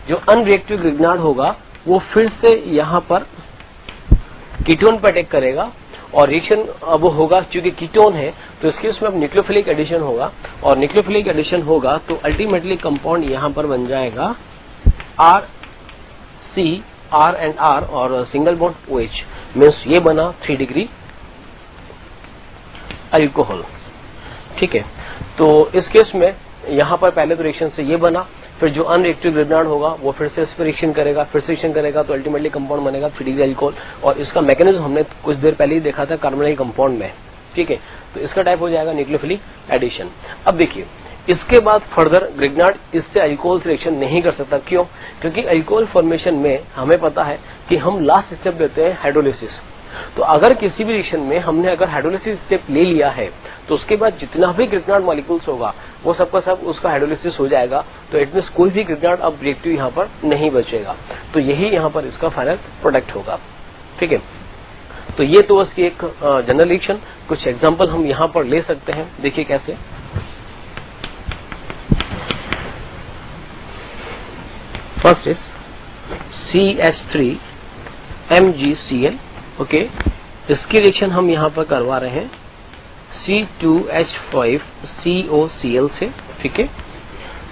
जो अनरिएक्टिव ग्रिग्नार्ड होगा वो फिर से यहाँ पर कीटोन पर अटैक करेगा और रिएक्शन अब होगा चूंकि कीटोन है तो इसके उसमें अब न्यूक्लियोफिलिक एडिशन होगा, और न्यूक्लियोफिलिक एडिशन होगा तो अल्टीमेटली कंपाउंड यहां पर बन जाएगा RC R एंड R और सिंगल बॉन्ड OH, मीन्स ये बना 3 डिग्री अल्कोहल। ठीक है, तो इस केस में यहां पर पहले तो रिएक्शन से ये बना, फिर जो अनरिएक्टिव ग्रिग्नार्ड होगा वो फिर से इस पर रिएक्शन करेगा, फिर से रिएक्शन करेगा तो अल्टीमेटली कंपाउंड बनेगा 3 डिग्री अल्कोहल। और इसका मैकेनिज्म हमने कुछ देर पहले ही देखा था कार्बोनाइल कंपाउंड में। ठीक है, तो इसका टाइप हो जाएगा न्यूक्लियोफिलिक एडिशन। अब देखिए इसके बाद फर्दर ग्रिग्नार्ड इससे अल्कोहल से रिएक्शन नहीं कर सकता। क्यों? क्योंकि अल्कोहल फॉर्मेशन में हमें पता है कि हम लास्ट स्टेप लेते हैं हाइड्रोलिसिस। तो अगर किसी भी रिएक्शन में हमने अगर हाइड्रोलिसिस स्टेप ले लिया है तो उसके बाद जितना भी ग्रिग्नार्ड मॉलिक्यूल्स होगा वो सबका सब उसका हाइड्रोलिसिस हो जाएगा। तो इट मींस कोई भी ग्रिग्नार्ड अब रिएक्टिव यहाँ पर नहीं बचेगा। तो यही यहाँ पर इसका फाइनल प्रोडक्ट होगा। ठीक है, तो ये तो उसकी एक जनरल रिएक्शन। कुछ एग्जाम्पल हम यहाँ पर ले सकते हैं, देखिए कैसे। First is CH3 MgCl। Okay, इसकी रिएक्शन हम यहाँ पर करवा रहे हैं C2H5COCl से। ठीक है,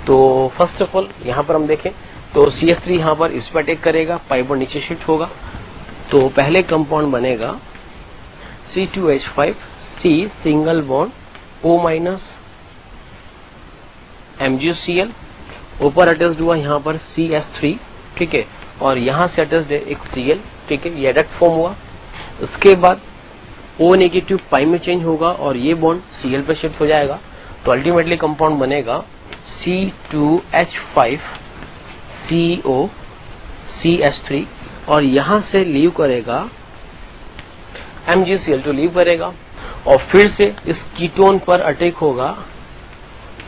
तो फर्स्ट ऑफ ऑल यहाँ पर हम देखें तो CH3 यहाँ पर इस पर अटैक करेगा, पाई बॉन्ड नीचे शिफ्ट होगा, तो पहले कंपाउंड बनेगा C2H5C single bond O- MgCl, ऊपर अटैच्ड हुआ यहाँ पर CH3। ठीक है, और यहाँ से अटैच्ड है एक Cl। ठीक है, ये एडक्ट फॉर्म हुआ। उसके बाद O नेगेटिव पाई में चेंज होगा और ये बॉन्ड Cl पे शिफ्ट हो जाएगा, तो अल्टीमेटली कंपाउंड बनेगा C2H5CO CH3 और यहां से लीव करेगा MgCl, तो लीव करेगा और फिर से इस कीटोन पर अटैक होगा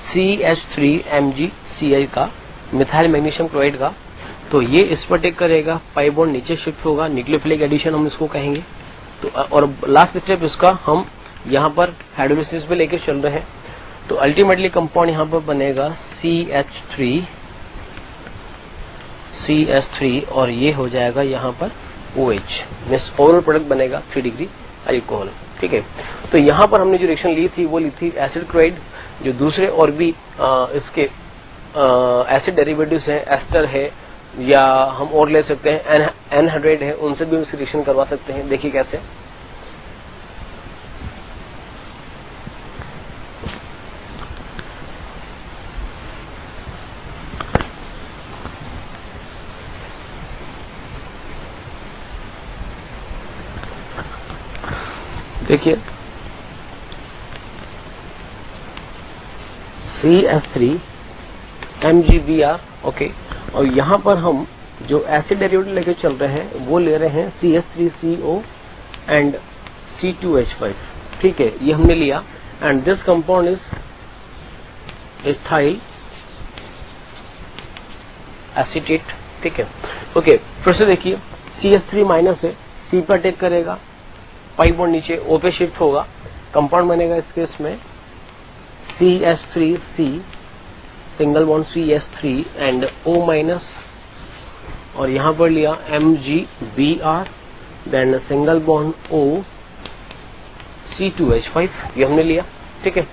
CH3MgCl का, मिथाइल मैग्नीशियम क्लोराइड का, तो ये इस पर अटैक करेगा, पाई बॉन्ड नीचे शिफ्ट होगा, न्यूक्लियोफिलिक एडिशन हम इसको कहेंगे। तो और लास्ट स्टेप इसका हम यहाँ पर हाइड्रोलिसिस पे लेके चल रहे हैं, तो अल्टीमेटली कंपाउंड यहाँ पर बनेगा CH3 और ये हो जाएगा यहाँ पर OH, मींस ओवरऑल प्रोडक्ट बनेगा 3 डिग्री अल्कोहल। ठीक है, तो यहाँ पर हमने जो रिएक्शन ली थी वो ली थी एसिड क्लोराइड, जो दूसरे और भी इसके एसिड डेरिवेटिव्स हैं, एस्टर है या हम और ले सकते हैं एनहाइड्राइड है, उनसे भी इसकी रिएक्शन करवा सकते हैं। देखिए कैसे। देखिए CH3 MgBr। ओके, और यहाँ पर हम जो एसिड डेरिवेटिव लेके चल रहे हैं वो ले रहे हैं CH3CO एंड C2H5। ठीक है, ये हमने लिया and this compound is ethyl acetate. ठीक है, ओके, फिर से देखिए CH3 माइनस है, C पर अटैक करेगा, पाई बॉन्ड नीचे O पे शिफ्ट होगा, कंपाउंड बनेगा इस केस में CH3C single bond CH3 and O- और यहाँ पर लिया MgBr, then single bond O C2H5, ये हमने लिया। ठीक है,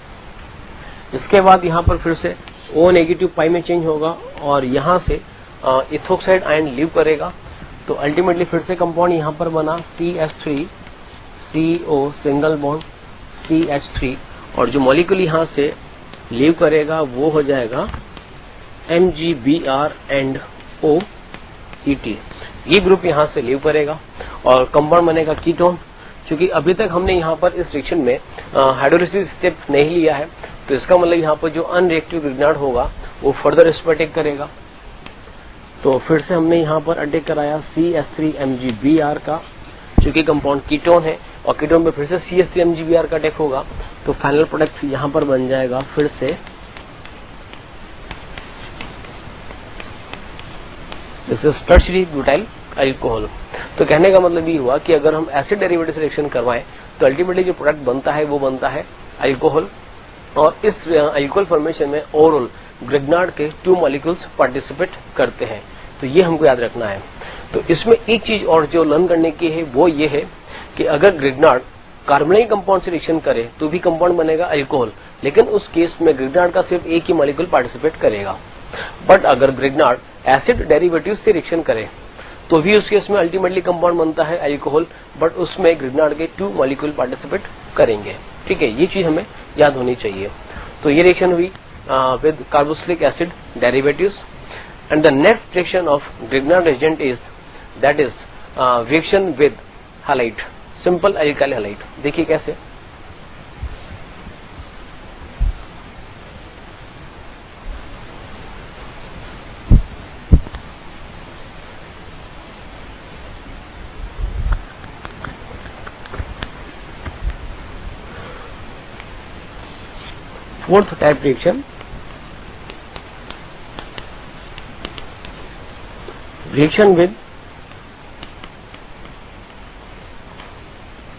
इसके बाद यहाँ पर फिर से O नेगेटिव पाई में चेंज होगा और यहाँ से इथोक्साइड आयन लीव करेगा, तो अल्टीमेटली फिर से कंपाउंड यहाँ पर बना CH3CO सिंगल बॉन्ड CH3 और जो मॉलिक्यूल यहाँ से लीव करेगा वो हो जाएगा MgBr एंड OET। ये ग्रुप यहाँ से लीव करेगा और कंपाउंड बनेगा कीटोन। क्योंकि अभी तक हमने यहाँ पर इस रिएक्शन में हाइड्रोलिसिस स्टेप नहीं लिया है, तो इसका मतलब यहाँ पर जो अनरिएक्टिव ग्रिग्नार्ड होगा वो फर्दर इस पर अटैक करेगा। तो फिर से हमने यहाँ पर अटैक कराया CH3MgBr का, क्योंकि कंपाउंड कीटोन है और कीटोन पे फिर से CH3MgBr का अटैक होगा, तो फाइनल प्रोडक्ट यहाँ पर बन जाएगा फिर से this is tertiary butyl alcohol. तो कहने का मतलब ये हुआ कि अगर हम एसिड डेरिवेटिव से रिएक्शन करवाएं तो अल्टीमेटली जो प्रोडक्ट बनता है वो बनता है अल्कोहल, और इस अल्कोहल फॉर्मेशन में ओवरऑल ग्रिग्नार्ड के 2 मॉलिक्यूल्स पार्टिसिपेट करते हैं। तो ये हमको याद रखना है। तो इसमें एक चीज और जो लर्न करने की है वो ये है कि अगर ग्रिग्नार्ड कार्बनिक कंपाउंड से रिएक्शन करे तो भी कंपाउंड बनेगा अल्कोहल, लेकिन उस केस में ग्रिग्नार्ड का सिर्फ एक ही मॉलिक्यूल पार्टिसिपेट करेगा। बट अगर ग्रिग्नार्ड एसिड डेरिवेटिव से रिएक्शन करे तो भी उस केस में अल्टीमेटली कंपाउंड बनता है अल्कोहल, बट उसमें ग्रिग्नार्ड के 2 मॉलिक्यूल पार्टिसिपेट करेंगे। ठीक है, ये चीज हमें याद होनी चाहिए। तो ये रिएक्शन हुई with carboxylic acid derivatives, and the next reaction of Grignard agent is that is reaction with halide, simple alkyl halide. देखिए कैसे, fourth type reaction, reaction with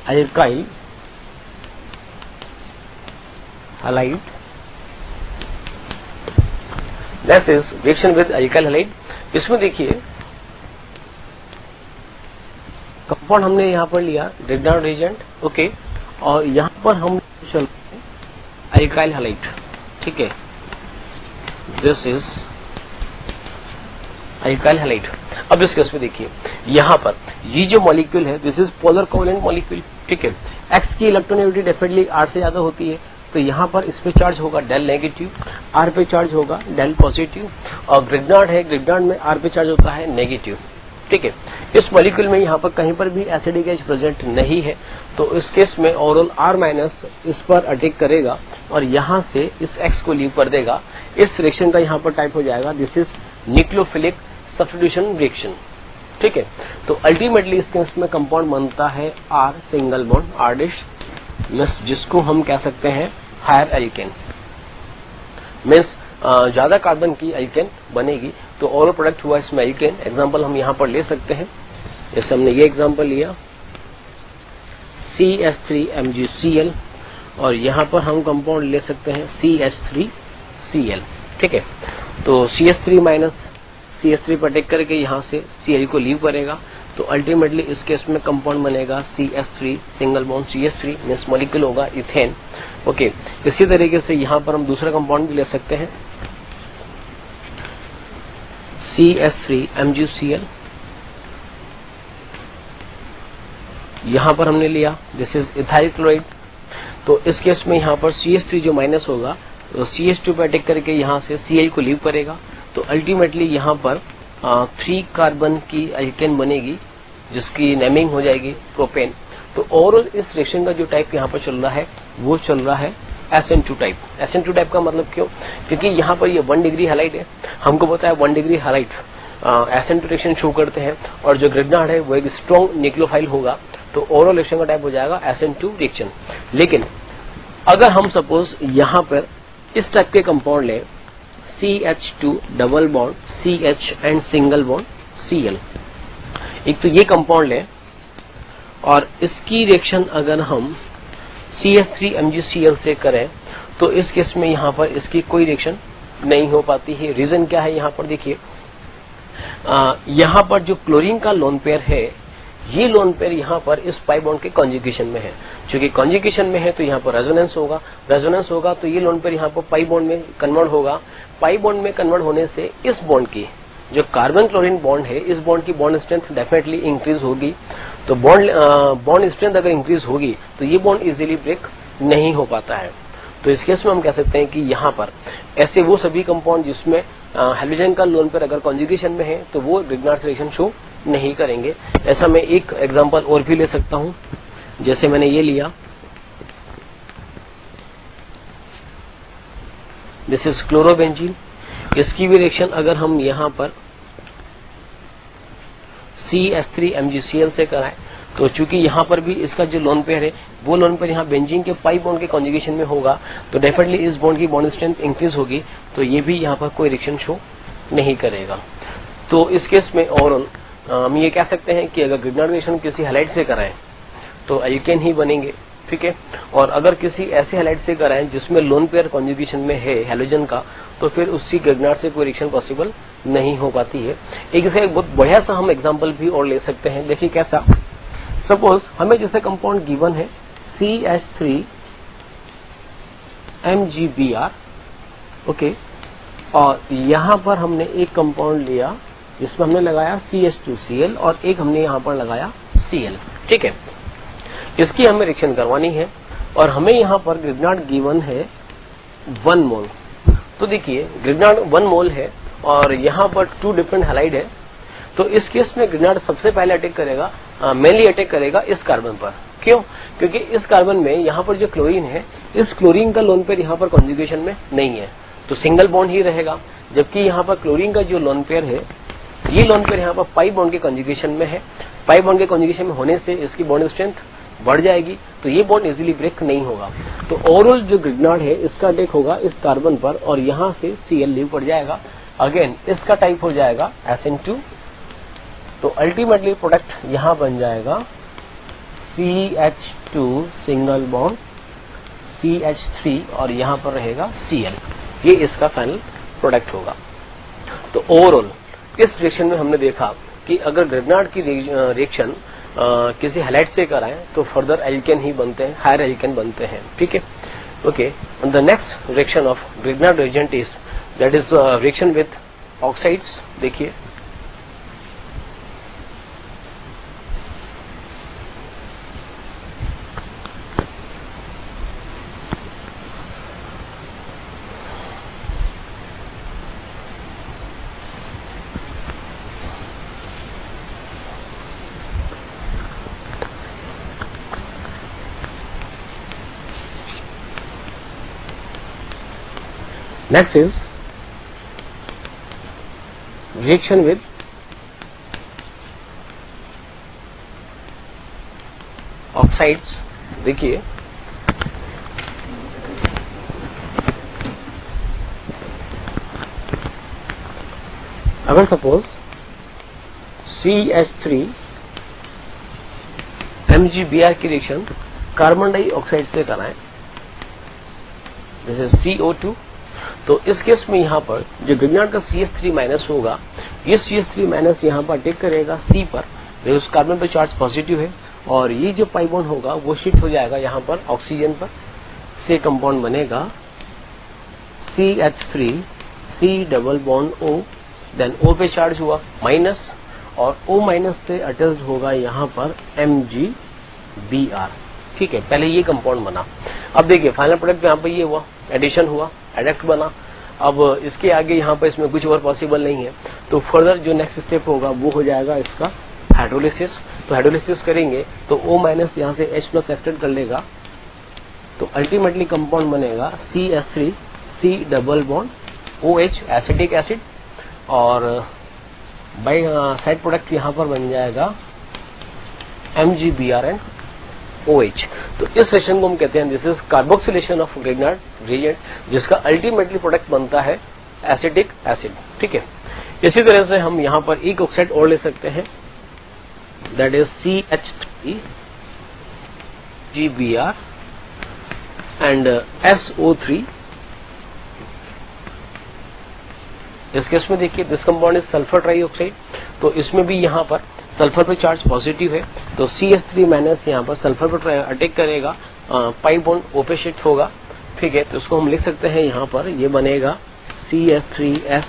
alkyl halide, this is reaction with alkyl halide. इसमें देखिए compound हमने यहां पर लिया Grignard agent, okay, और यहां पर हम चल अल्काइल हैलाइड। ठीक है, दिस इज अल्काइल हैलाइड। अब इस केस में देखिए यहां पर ये जो मॉलिक्यूल है this is polar covalent molecule. ठीक है, एक्स की इलेक्ट्रोनेगेटिविटी डेफिनेटली आर से ज्यादा होती है, तो यहां पर इस पे चार्ज होगा डेल नेगेटिव, आर पे चार्ज होगा डेल पॉजिटिव, और ग्रिग्नार्ड है, ग्रिग्नार्ड में आर पे चार्ज होता है नेगेटिव। ठीक है, इस मॉलिक्यूल में यहाँ पर कहीं पर भी एसिडिक एच प्रेजेंट नहीं है, तो इस केस में ओरल आर माइनस इस पर अटैक करेगा और यहाँ से इस एक्स को लीव कर देगा। इस रिएक्शन का यहाँ पर टाइप हो जाएगा this is nucleophilic substitution reaction. ठीक है, तो अल्टीमेटली इस केस में कंपाउंड बनता है R single bond, R dash, जिसको हम कह सकते हैं हायर एल्केन, मीन्स ज्यादा कार्बन की एल्केन बनेगी। तो ओवरऑल प्रोडक्ट हुआ इसमें एल्केन। एग्जांपल हम यहाँ पर ले सकते हैं, जैसे हमने ये एग्जांपल लिया CH3MgCl, और यहाँ पर हम कंपाउंड ले सकते हैं CH3Cl। ठीक है, तो CH3 माइनस CH3 पर अटैक करके यहाँ से Cl को लीव करेगा, तो अल्टीमेटली इस केस में कंपाउंड बनेगा CH3 single bond CH3, means molecule होगा इथेन। ओके, इसी तरीके से यहाँ पर हम दूसरा कंपाउंड भी ले सकते हैं CH3MgCl, यहाँ पर हमने लिया दिस इज इथाइल क्लोराइड। तो इस केस में यहाँ पर CH3 जो माइनस होगा तो CH2 पे अटैक करके यहाँ से Cl को लीव करेगा, तो अल्टीमेटली यहाँ पर 3 कार्बन की एल्केन बनेगी जिसकी नेमिंग हो जाएगी प्रोपेन। तो ओवरऑल इस रिएक्शन का जो टाइप यहाँ पर चल रहा है वो चल रहा है SN2 टाइप। SN2 टाइप का मतलब क्यों? क्योंकि यहाँ पर ये 1 डिग्री हैलाइड है, हमको पता है 1 degree halide SN2 reaction show करते हैं, और जो ग्रिग्नार्ड है वो एक स्ट्रॉन्ग न्यूक्लियोफाइल होगा, तो ओवरऑल रिएक्शन का टाइप हो जाएगा SN2 रिएक्शन। लेकिन अगर हम सपोज यहाँ पर इस टाइप के कंपाउंड लें CH2 double bond CH and single bond Cl, एक तो ये कंपाउंड लें और इसकी रिएक्शन अगर हम CH3MgCl से करें तो इस केस में यहाँ पर इसकी कोई रिएक्शन नहीं हो पाती है। रीजन क्या है? यहाँ पर देखिए यहाँ पर जो क्लोरीन का लोन पेयर है ये लोन पेयर यहाँ पर इस पाई बॉन्ड के कॉन्जुगेशन में है। चूंकि कॉन्जुगेशन में है तो यहाँ पर रेजोनेंस होगा तो ये लोन पेयर यहाँ पर पाई बॉन्ड में कन्वर्ट होगा। पाई बॉन्ड में कन्वर्ट होने से इस बॉन्ड की जो कार्बन क्लोरीन बॉन्ड है इस बॉन्ड की बॉन्ड स्ट्रेंथ डेफिनेटली इंक्रीज होगी। तो बॉन्ड स्ट्रेंथ अगर इंक्रीज होगी तो ये बॉन्ड इजीली ब्रेक नहीं हो पाता है। तो इस केस में हम कह सकते हैं कि यहाँ पर ऐसे वो सभी कंपाउंड जिसमें हाइड्रोजन का लोन पेयर अगर कॉन्जुगेशन में है तो वो ग्रिग्नार्ड रिएक्शन शो नहीं करेंगे। ऐसा मैं एक एग्जांपल और भी ले सकता हूं, जैसे मैंने ये लिया दिस इज क्लोरोबेंजीन। इसकी भी रिएक्शन अगर हम यहाँ पर CH3MgCl से कराएं तो चूंकि यहाँ पर भी इसका जो लोन पेयर है वो लोन पेयर यहाँ बेंजीन के पाई बॉन्ड के कॉन्जुगेशन में होगा तो डेफिनेटली इस बॉन्ड की बॉन्ड स्ट्रेंथ इंक्रीज होगी, तो ये भी यहाँ पर कोई रिएक्शन शो नहीं करेगा। तो इस केस में ओवरऑल हम ये कह सकते हैं कि अगर ग्रिग्नार्ड रिएक्शन किसी हैलाइड से कराएं तो एल्केन ही बनेंगे, ठीक है। और अगर किसी ऐसे हैलाइड से कराएं जिसमें लोन पेयर कॉन्जुगेशन में है हैलोजन का तो फिर उसकी ग्रिग्नार्ड से कोई रिएक्शन पॉसिबल नहीं हो पाती है। एक इसका एक बहुत बढ़िया सा हम एग्जांपल भी और ले सकते हैं। देखिए कैसा, सपोज हमें जैसे कंपाउंड गिवन है CH3 MgBr, ओके। और यहाँ पर हमने एक कंपाउंड लिया जिसमें हमने लगाया CH2Cl और एक हमने यहाँ पर लगाया Cl, ठीक है। इसकी हमें रिएक्शन करवानी है और हमें यहाँ पर ग्रिग्नार्ड गिवन है 1 मोल। तो देखिए ग्रिग्नार्ड 1 मोल है और यहाँ पर 2 डिफरेंट हैलाइड है। तो इस केस में ग्रिग्नार्ड सबसे पहले अटैक करेगा, मेनली अटैक करेगा इस कार्बन पर। क्यों? क्योंकि इस कार्बन में यहाँ पर जो क्लोरीन है, इस क्लोरीन का लोन पेयर यहाँ पर कॉन्जुगेशन में नहीं है, तो सिंगल बॉन्ड ही रहेगा। जबकि यहाँ पर क्लोरीन का जो लोन पेयर है, ये लोन पेयर यहाँ पर पाई बॉन्ड के कॉन्जुगेशन में है। पाई बॉन्ड के कॉन्जुगेशन में होने से इसकी बॉन्ड स्ट्रेंथ बढ़ जाएगी, तो ये बॉन्ड इजीली ब्रेक नहीं होगा। तो ओवरऑल जो ग्रिग्नार्ड है इसका अटैक होगा इस कार्बन पर और यहाँ से Cl लीव पड़ जाएगा। अगेन इसका टाइप हो जाएगा SN2। तो अल्टीमेटली प्रोडक्ट यहाँ बन जाएगा CH2 सिंगल बॉन्ड CH3 और यहाँ पर रहेगा Cl। ये इसका फाइनल प्रोडक्ट होगा। तो ओवरऑल इस रिएक्शन में हमने देखा कि अगर ग्रिग्नार्ड की रिएक्शन किसी हैलाइड से कराएं तो फर्दर एल्केन ही बनते हैं, हायर एल्केन बनते हैं, ठीक है, okay. The next reaction of Grignard reagent is that is reaction with oxides. देखिए next is reaction with oxides। देखिए अगर सपोज CH3 MgBr की रिएक्शन कार्बन डाइऑक्साइड से कराएं, जैसे CO2, तो इस केस में यहाँ पर जो ग्रिग्नार्ड का CH3 माइनस होगा, ये CH3 माइनस यहाँ पर अटैक करेगा C पर, जो उस कार्बन पर चार्ज पॉजिटिव है, और ये जो पाई बॉन्ड होगा वो शिफ्ट हो जाएगा यहाँ पर ऑक्सीजन पर, से कंपाउंड बनेगा CH3 C double bond O, then O पे चार्ज हुआ माइनस और O माइनस से अटैच्ड होगा यहाँ पर MgBr, ठीक है। पहले ये कंपाउंड बना। अब देखिए फाइनल प्रोडक्ट यहाँ पर ये हुआ, एडिशन हुआ, एडक्ट बना। अब इसके आगे यहाँ पर इसमें कुछ और पॉसिबल नहीं है, तो फर्दर जो नेक्स्ट स्टेप होगा वो हो जाएगा इसका हाइड्रोलिसिस। तो हाइड्रोलिसिस करेंगे तो O माइनस यहाँ से H प्लस एक्सटेंड कर लेगा, तो अल्टीमेटली कंपाउंड बनेगा CH3 C double bond OH acetic acid, और बाय साइड प्रोडक्ट यहाँ पर बन जाएगा MgBr एंड OH। तो इस रिएक्शन को हम कहते हैं this is carboxylation of Grignard reagent, जिसका अल्टीमेटली प्रोडक्ट बनता है एसिटिक एसिड, ठीक है। इसी तरह से हम यहाँ पर एक ऑक्साइड और ले सकते हैं, that is CH3 GBr and SO3। इस केस में देखिए this compound is sulphur trioxide, तो इसमें भी यहाँ पर सल्फर पे चार्ज पॉजिटिव है, तो CH3 माइनस यहाँ पर सल्फर पर अटैक करेगा, पाई बॉन्ड O पे शिफ्ट होगा, ठीक है। तो इसको हम लिख सकते हैं यहाँ पर, ये बनेगा CH3S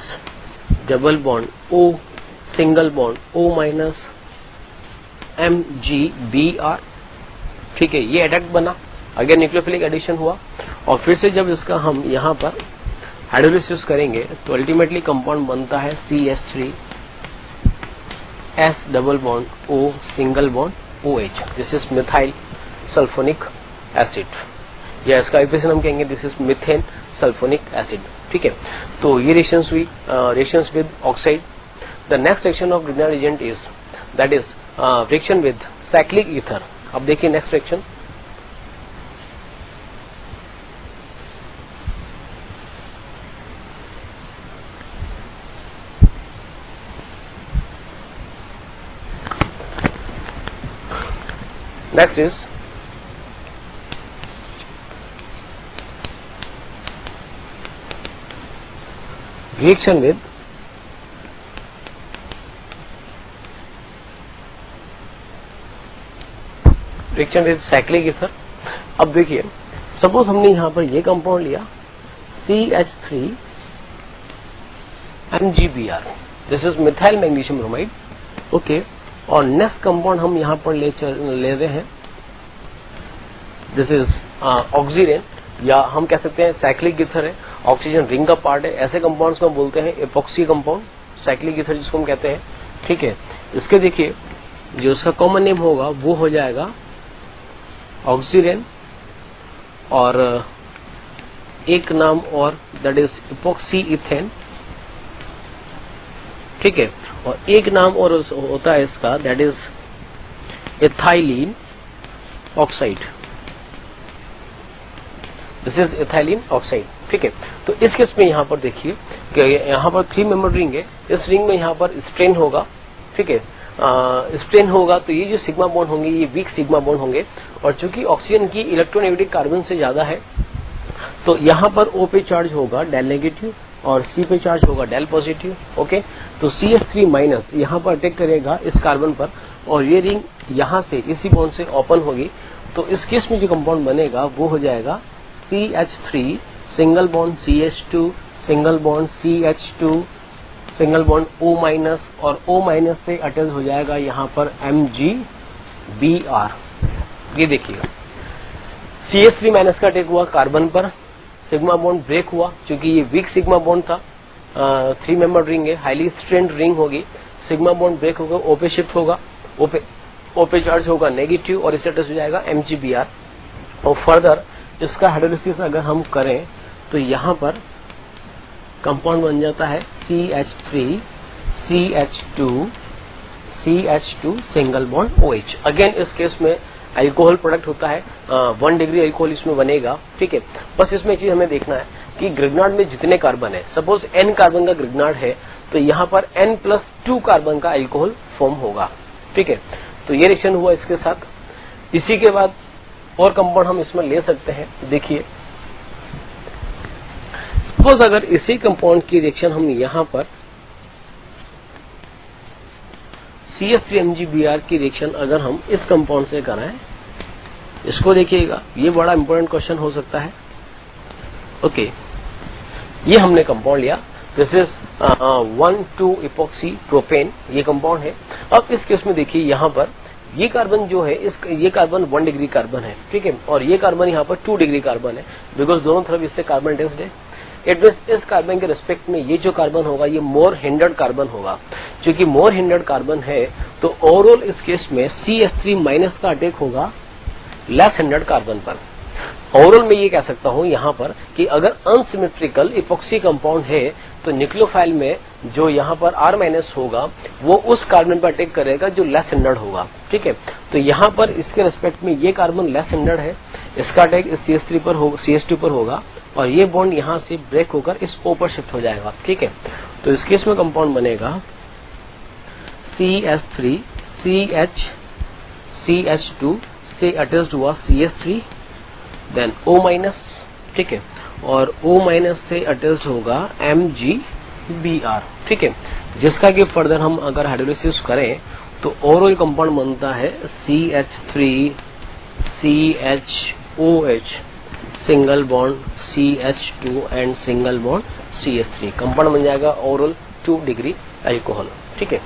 double bond O single bond O minus MgBr, ठीक है। ये एडक्ट बना, अगेन न्यूक्लियोफिलिक एडिशन हुआ, और फिर से जब इसका हम यहाँ पर हाइड्रोलिसिस करेंगे तो अल्टीमेटली कंपाउंड बनता है CH3 S double bond O single bond OH, this is methyl sulphonic acid, या इसका इक्वेशन हम कहेंगे this is methane sulphonic acid, ठीक है। तो ये रिएक्शंस हुई reactions with oxide. The next reaction of Grignard reagent is that is reaction with cyclic ether. अब देखिए next reaction, next is reaction with cyclic ether। अब देखिए, सपोज हमने यहाँ पर ये कंपाउंड लिया CH3 MgBr, this is methyl magnesium bromide, okay. और नेक्स्ट कंपाउंड हम यहाँ पर ले रहे हैं, दिस इज ऑक्सीरेन, या हम कह सकते हैं साइक्लिक ईथर है, ऑक्सीजन रिंग का पार्ट है। ऐसे कंपाउंड्स को हम बोलते हैं एपॉक्सी कंपाउंड, साइक्लिक ईथर जिसको हम कहते हैं, ठीक है। इसके देखिए जो इसका कॉमन नेम होगा वो हो जाएगा ऑक्सीरेन, और एक नाम और दैट इज इपॉक्सी इथेन, ठीक है। और एक नाम और होता है इसका, that is ethylene oxide, this is ethylene oxide, ठीक है। तो इस केस में यहाँ पर देखिए कि यहाँ पर 3 मेंबर रिंग है, इस रिंग में यहाँ पर स्ट्रेन होगा, ठीक है। स्ट्रेन होगा तो ये जो सिग्मा बॉन्ड होंगे ये वीक सिग्मा बॉन्ड होंगे, और चूंकि ऑक्सीजन की इलेक्ट्रोनेगेटिव कार्बन से ज्यादा है तो यहाँ पर O पे चार्ज होगा डेल नेगेटिव और C पे चार्ज होगा डेल पॉजिटिव, ओके। तो CH3 माइनस यहाँ पर अटैक करेगा इस कार्बन पर, और ये रिंग यहाँ से इसी बॉन्ड से ओपन होगी। तो इस केस में जो कंपाउंड बनेगा वो हो जाएगा CH3 single bond CH2 single bond CH2 single bond O minus, और O माइनस से अटैच हो जाएगा यहाँ पर MgBr। ये देखिएगा CH3 माइनस का अटैक हुआ कार्बन पर, सिग्मा बॉन्ड ब्रेक हुआ, क्योंकि ये वीक सिग्मा बॉन्ड था, 3 मेंबर रिंग है, हाईली स्ट्रेंड रिंग होगी, सिग्मा बॉन्ड ब्रेक होगा, O पे शिफ्ट होगा, O पे चार्ज होगा नेगेटिव, और इससे अटैच हो जाएगा MgBr। और फर्दर इसका हाइड्रोलिसिस अगर हम करें तो यहाँ पर कंपाउंड बन जाता है CH3 CH2 single bond OH। Again इस केस में अल्कोहल प्रोडक्ट होता है, 1 डिग्री अल्कोहल इसमें बनेगा, ठीक है। बस इसमें एक चीज हमें देखना है कि ग्रिग्नार्ड में जितने कार्बन है, सपोज N कार्बन का ग्रिग्नार्ड है तो यहाँ पर N+2 कार्बन का अल्कोहल फॉर्म होगा, ठीक है। तो ये रिएक्शन हुआ इसके साथ। इसी के बाद और कंपाउंड हम इसमें ले सकते हैं। देखिए सपोज अगर इसी कंपाउंड की रिएक्शन हम यहाँ पर CH3MgBr की रिएक्शन अगर हम इस कंपाउंड से कराएं, इसको देखिएगा, ये बड़ा इंपॉर्टेंट क्वेश्चन हो सकता है, ओके। ये हमने कंपाउंड लिया, दिस इज 1,2 इपॉक्सी प्रोपेन, ये कंपाउंड है। अब इस केस में देखिए यहाँ पर ये कार्बन जो है, ये कार्बन 1 डिग्री कार्बन है, ठीक है, और ये कार्बन यहाँ पर 2 डिग्री कार्बन है, बिकॉज दोनों तरफ इससे कार्बन टेस्ट है। इट मीन्स इस कार्बन के रिस्पेक्ट में ये जो कार्बन होगा ये मोर हिंडर्ड कार्बन होगा। क्योंकि मोर हिंडर्ड कार्बन है तो ओवरऑल इस केस में CH3 माइनस का अटैक होगा लेस हिंडर्ड कार्बन पर। ओवरऑल मैं ये कह सकता हूं यहाँ पर कि अगर अनसिमेट्रिकल इपॉक्सी कंपाउंड है तो न्यूक्लियोफाइल में जो यहाँ पर R माइनस होगा वो उस कार्बन पर अटैक करेगा जो लेस हिंडर्ड होगा, ठीक है। तो यहाँ पर इसके रेस्पेक्ट में ये कार्बन लेस हिंडर्ड है, इसका अटैक इस CH3 पर होगा, CH2 पर होगा, और ये बॉन्ड यहाँ से ब्रेक होकर इस O पर शिफ्ट हो जाएगा, ठीक है। तो इस केस में कंपाउंड बनेगा CH3 CH2 से अटैच्ड हुआ CH3 देन O माइनस, ठीक है, और O माइनस से अटैच्ड होगा MgBr, ठीक है, जिसका कि फर्दर हम अगर हाइड्रोलिसिस करें तो ओवरऑल कंपाउंड बनता है CH3 CHOH single bond CH2 and single bond CH3, compound बन जाएगा ओवरऑल 2 डिग्री अल्कोहल, ठीक है।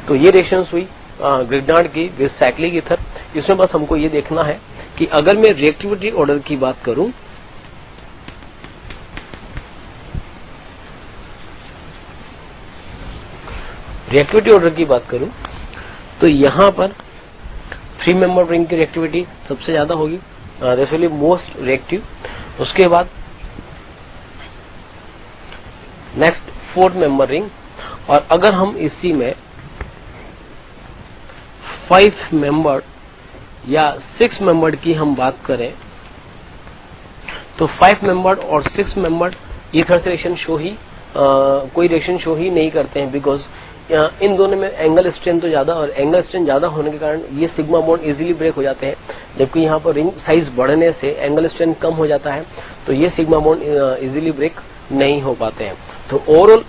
तो ये रिएक्शंस हुई ग्रिग्नार्ड की विद साइक्लिक ईथर। इसमें बस हमको ये देखना है कि अगर मैं रिएक्टिविटी ऑर्डर की बात करूं तो यहां पर 3 मेंबर रिंग की रिएक्टिविटी सबसे ज्यादा होगी, that's will be most reactive. उसके बाद नेक्स्ट 4 मेंबर रिंग, और अगर हम इसी में 5 मेंबर या 6 मेंबर की हम बात करें तो 5 मेंबर और 6 मेंबर ईथर से रिएक्शन शो ही कोई रिएक्शन शो ही नहीं करते हैं, बिकॉज इन दोनों में एंगल स्ट्रेंथ तो ज्यादा, और एंगल स्ट्रेंथ ज्यादा होने के कारण ये सिग्मा बॉन्ड इजीली ब्रेक हो जाते हैं, जबकि यहाँ पर रिंग साइज बढ़ने से एंगल स्ट्रेंथ कम हो जाता है तो ये सिग्मा बॉन्ड इजीली ब्रेक नहीं हो पाते हैं। तो ओवरऑल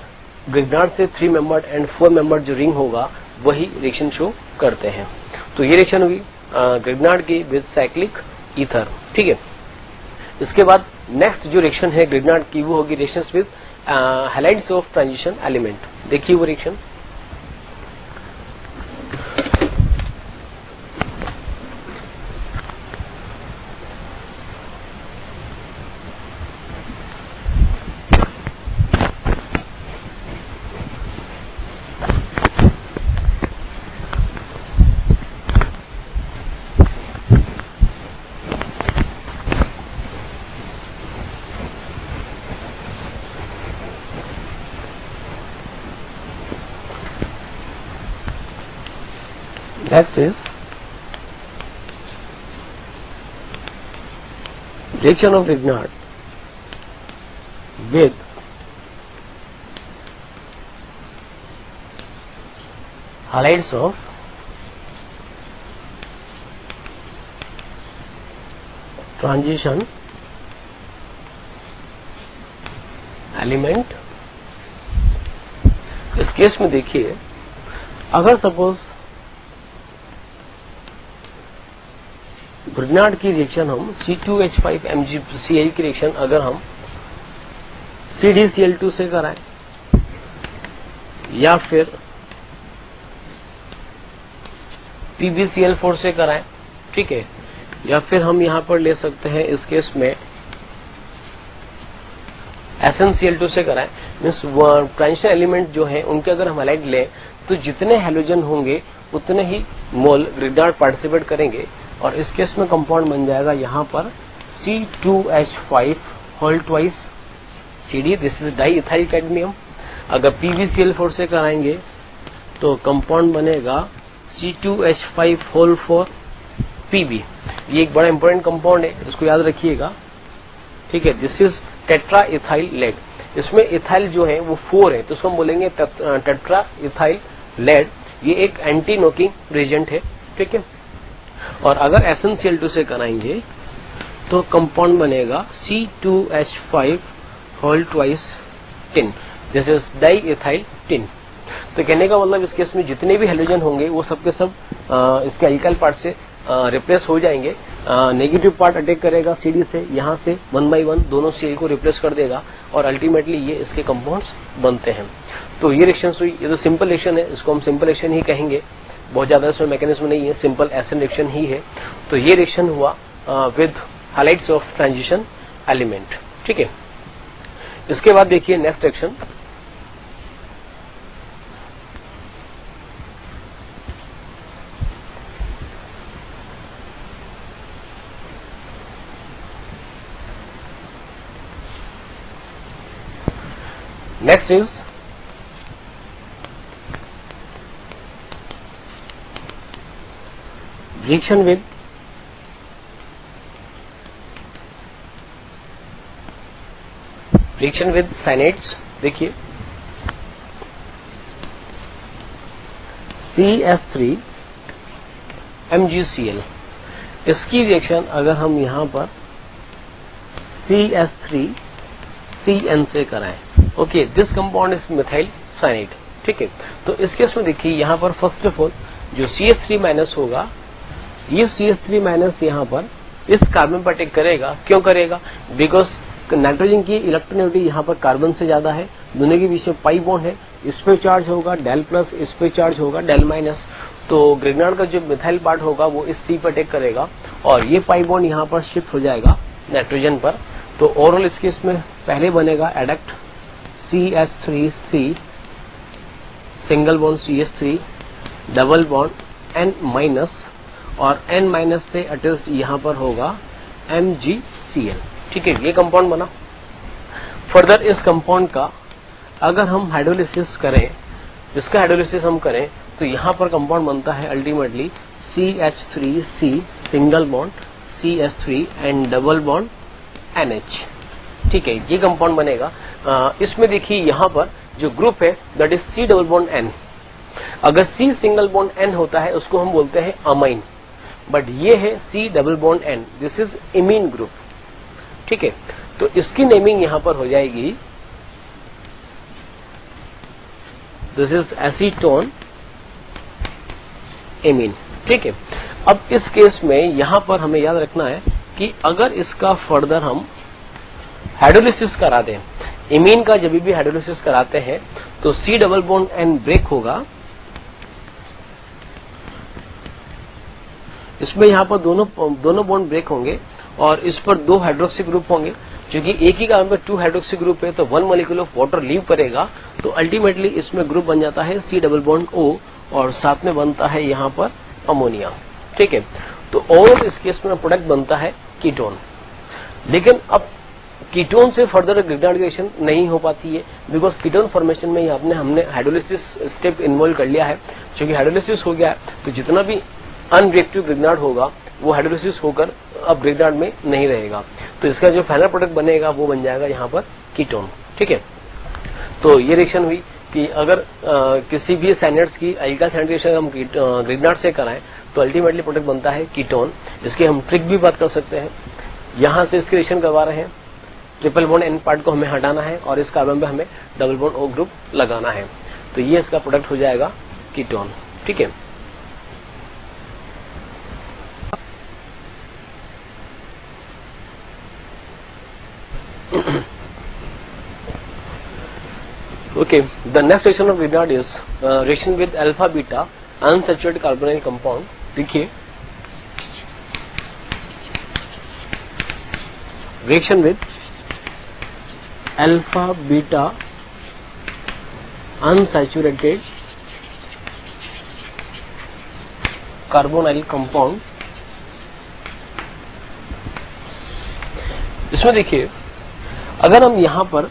ग्रिग्नार्ड से 3 मेंबर एंड 4 मेंबर जो रिंग होगा वही रिएक्शन शो करते हैं। तो ये रिएक्शन हुई ग्रिग्नार्ड की विद साइक्लिक ईथर, ठीक है। इसके बाद नेक्स्ट जो रिएक्शन है ग्रिग्नार्ड की वो होगी reactions with halides of transition element. देखिए वो reaction, next is reaction of Grignard with halides of transition element। इस केस में देखिए, अगर सपोज ग्रिग्नार्ड की रिएक्शन हम C2H5 MgCl की रिएक्शन अगर हम CdCl2 से कराएं या फिर PbCl4 से कराएं, ठीक है, या फिर हम यहां पर ले सकते हैं इस केस में SnCl2 से कराएं, मीन्स ट्रांजिशन एलिमेंट जो है उनके अगर हम हैलाइड लें तो जितने हैलोजन होंगे उतने ही मोल ग्रिग्नार्ड पार्टिसिपेट करेंगे और इस केस में कंपाउंड बन जाएगा यहाँ पर C2H5 whole twice CD, this is diethyl cadmium. अगर PbCl4 से कराएंगे तो कंपाउंड बनेगा C2H5 होल 4 Pb। ये एक बड़ा इंपॉर्टेंट कंपाउंड है, इसको याद रखिएगा, ठीक है। This is tetraethyl lead. इसमें इथाइल जो है वो 4 है तो उसको हम बोलेंगे टेट्रा इथाइल लेड। ये एक एंटी नॉकिंग रिएजेंट है, ठीक है। और अगर SnCl2 से कराएंगे तो कंपाउंड बनेगा C2H5 whole twice tin, this is diethyl tin. तो कहने का मतलब इस केस में जितने भी हेलोजन होंगे वो सब के सब इसके अल्काइल पार्ट से रिप्लेस हो जाएंगे। नेगेटिव पार्ट अटैक करेगा CD से, यहाँ से 1 by 1 दोनों Cl को रिप्लेस कर देगा और अल्टीमेटली ये इसके कंपाउंड्स बनते हैं। तो ये रिएक्शन हुई, ये तो सिंपल रिएक्शन है, इसको हम सिंपल रिएक्शन ही कहेंगे, बहुत ज्यादा इसमें मैकेनिज्म नहीं है, सिंपल एसिड रिएक्शन ही है। तो ये रिएक्शन हुआ with halides of transition element, ठीक है। इसके बाद देखिए next reaction, next is reaction with cyanides. देखिए CS3 MgCl, इसकी रिएक्शन अगर हम यहां पर CS3CN से कराएं, okay, this compound is methyl cyanide, ठीक है। तो इस केस में देखिए यहाँ पर फर्स्ट ऑफ ऑल जो CH3 माइनस होगा, ये CH3 माइनस यहाँ पर इस कार्बन पर अटैक करेगा। क्यों करेगा? बिकॉज नाइट्रोजन की इलेक्ट्रोनेगेटिविटी यहाँ पर कार्बन से ज्यादा है, दोनों के बीच में पाई बॉन्ड है, इस पे चार्ज होगा डेल प्लस, इस पे चार्ज होगा डेल माइनस। तो ग्रिग्नार्ड का जो मिथाइल पार्ट होगा वो इस C पर अटैक करेगा और ये पाई बॉन्ड यहाँ पर शिफ्ट हो जाएगा नाइट्रोजन पर। तो ओवरऑल इस केस में पहले बनेगा adduct CH3C single bond CH3 double bond N minus और N माइनस से अटैच्ड यहाँ पर होगा MgCl, ठीक है। ये कंपाउंड बना। फर्दर इस कंपाउंड का अगर हम हाइड्रोलिसिस करें, इसका हाइड्रोलिसिस हम करें तो यहाँ पर कंपाउंड बनता है ultimately CH3C single bond CH3 and double bond NH, ठीक है। ये कंपाउंड बनेगा। इसमें देखिए यहाँ पर जो ग्रुप है that is C double bond N। अगर C सिंगल बॉन्ड N होता है उसको हम बोलते हैं अमाइन, बट ये है C double bond N, this is imine group, ठीक है। तो इसकी नेमिंग यहां पर हो जाएगी, दिस इज एसीटोन एमीन, ठीक है। अब इस केस में यहां पर हमें याद रखना है कि अगर इसका फर्दर हम हाइड्रोलिसिस करा दें, इमीन का जब भी हाइड्रोलिसिस कराते हैं तो C double bond N break होगा, इसमें यहाँ पर दोनों बॉन्ड ब्रेक होंगे और इस पर 2 हाइड्रोक्सी ग्रुप होंगे, क्योंकि एक ही कार्बन पर 2 हाइड्रोक्सी ग्रुप है तो 1 मॉलिक्यूल ऑफ वाटर लीव करेगा, तो अल्टीमेटली इसमें ग्रुप बन जाता है C डबल बॉन्ड O और साथ में बनता है यहाँ पर अमोनिया। ठीक है, तो ओवरऑल इस केस में प्रोडक्ट बनता है कीटोन। लेकिन अब कीटोन से फर्दर ग्रिग्नार्ड रिएक्शन नहीं हो पाती है, बिकॉज कीटोन फॉर्मेशन में हमने हाइड्रोलिसिस स्टेप इन्वॉल्व कर लिया है। क्योंकि हाइड्रोलिसिस हो गया है तो जितना भी अनरिएक्टिव ग्रिग्नार्ड होगा वो हाइड्रोलिसिस होकर अब ग्रिग्नार्ड में नहीं रहेगा, तो इसका जो फाइनल प्रोडक्ट बनेगा वो बन जाएगा यहाँ पर कीटोन। ठीक है, तो ये रिएक्शन हुई कि अगर किसी भी साइनाइड्स की अल्काइल साइनाइड रिएक्शन हम ग्रिग्नार्ड से कराएं तो अल्टीमेटली प्रोडक्ट बनता है कीटोन। इसके हम ट्रिक भी बात कर सकते हैं। यहाँ से इसकी रिएक्शन करवा रहे हैं, ट्रिपल बॉन्ड N पार्ट को हमें हटाना है और इस कार्बन पे हमें डबल बॉन्ड O ग्रुप लगाना है, तो ये इसका प्रोडक्ट हो जाएगा कीटोन। ठीक है, okay, the next reaction of Grignard is reaction with alpha beta unsaturated carbonyl compound। देखिए, reaction with alpha beta unsaturated carbonyl compound, इसमें देखिए अगर हम यहाँ पर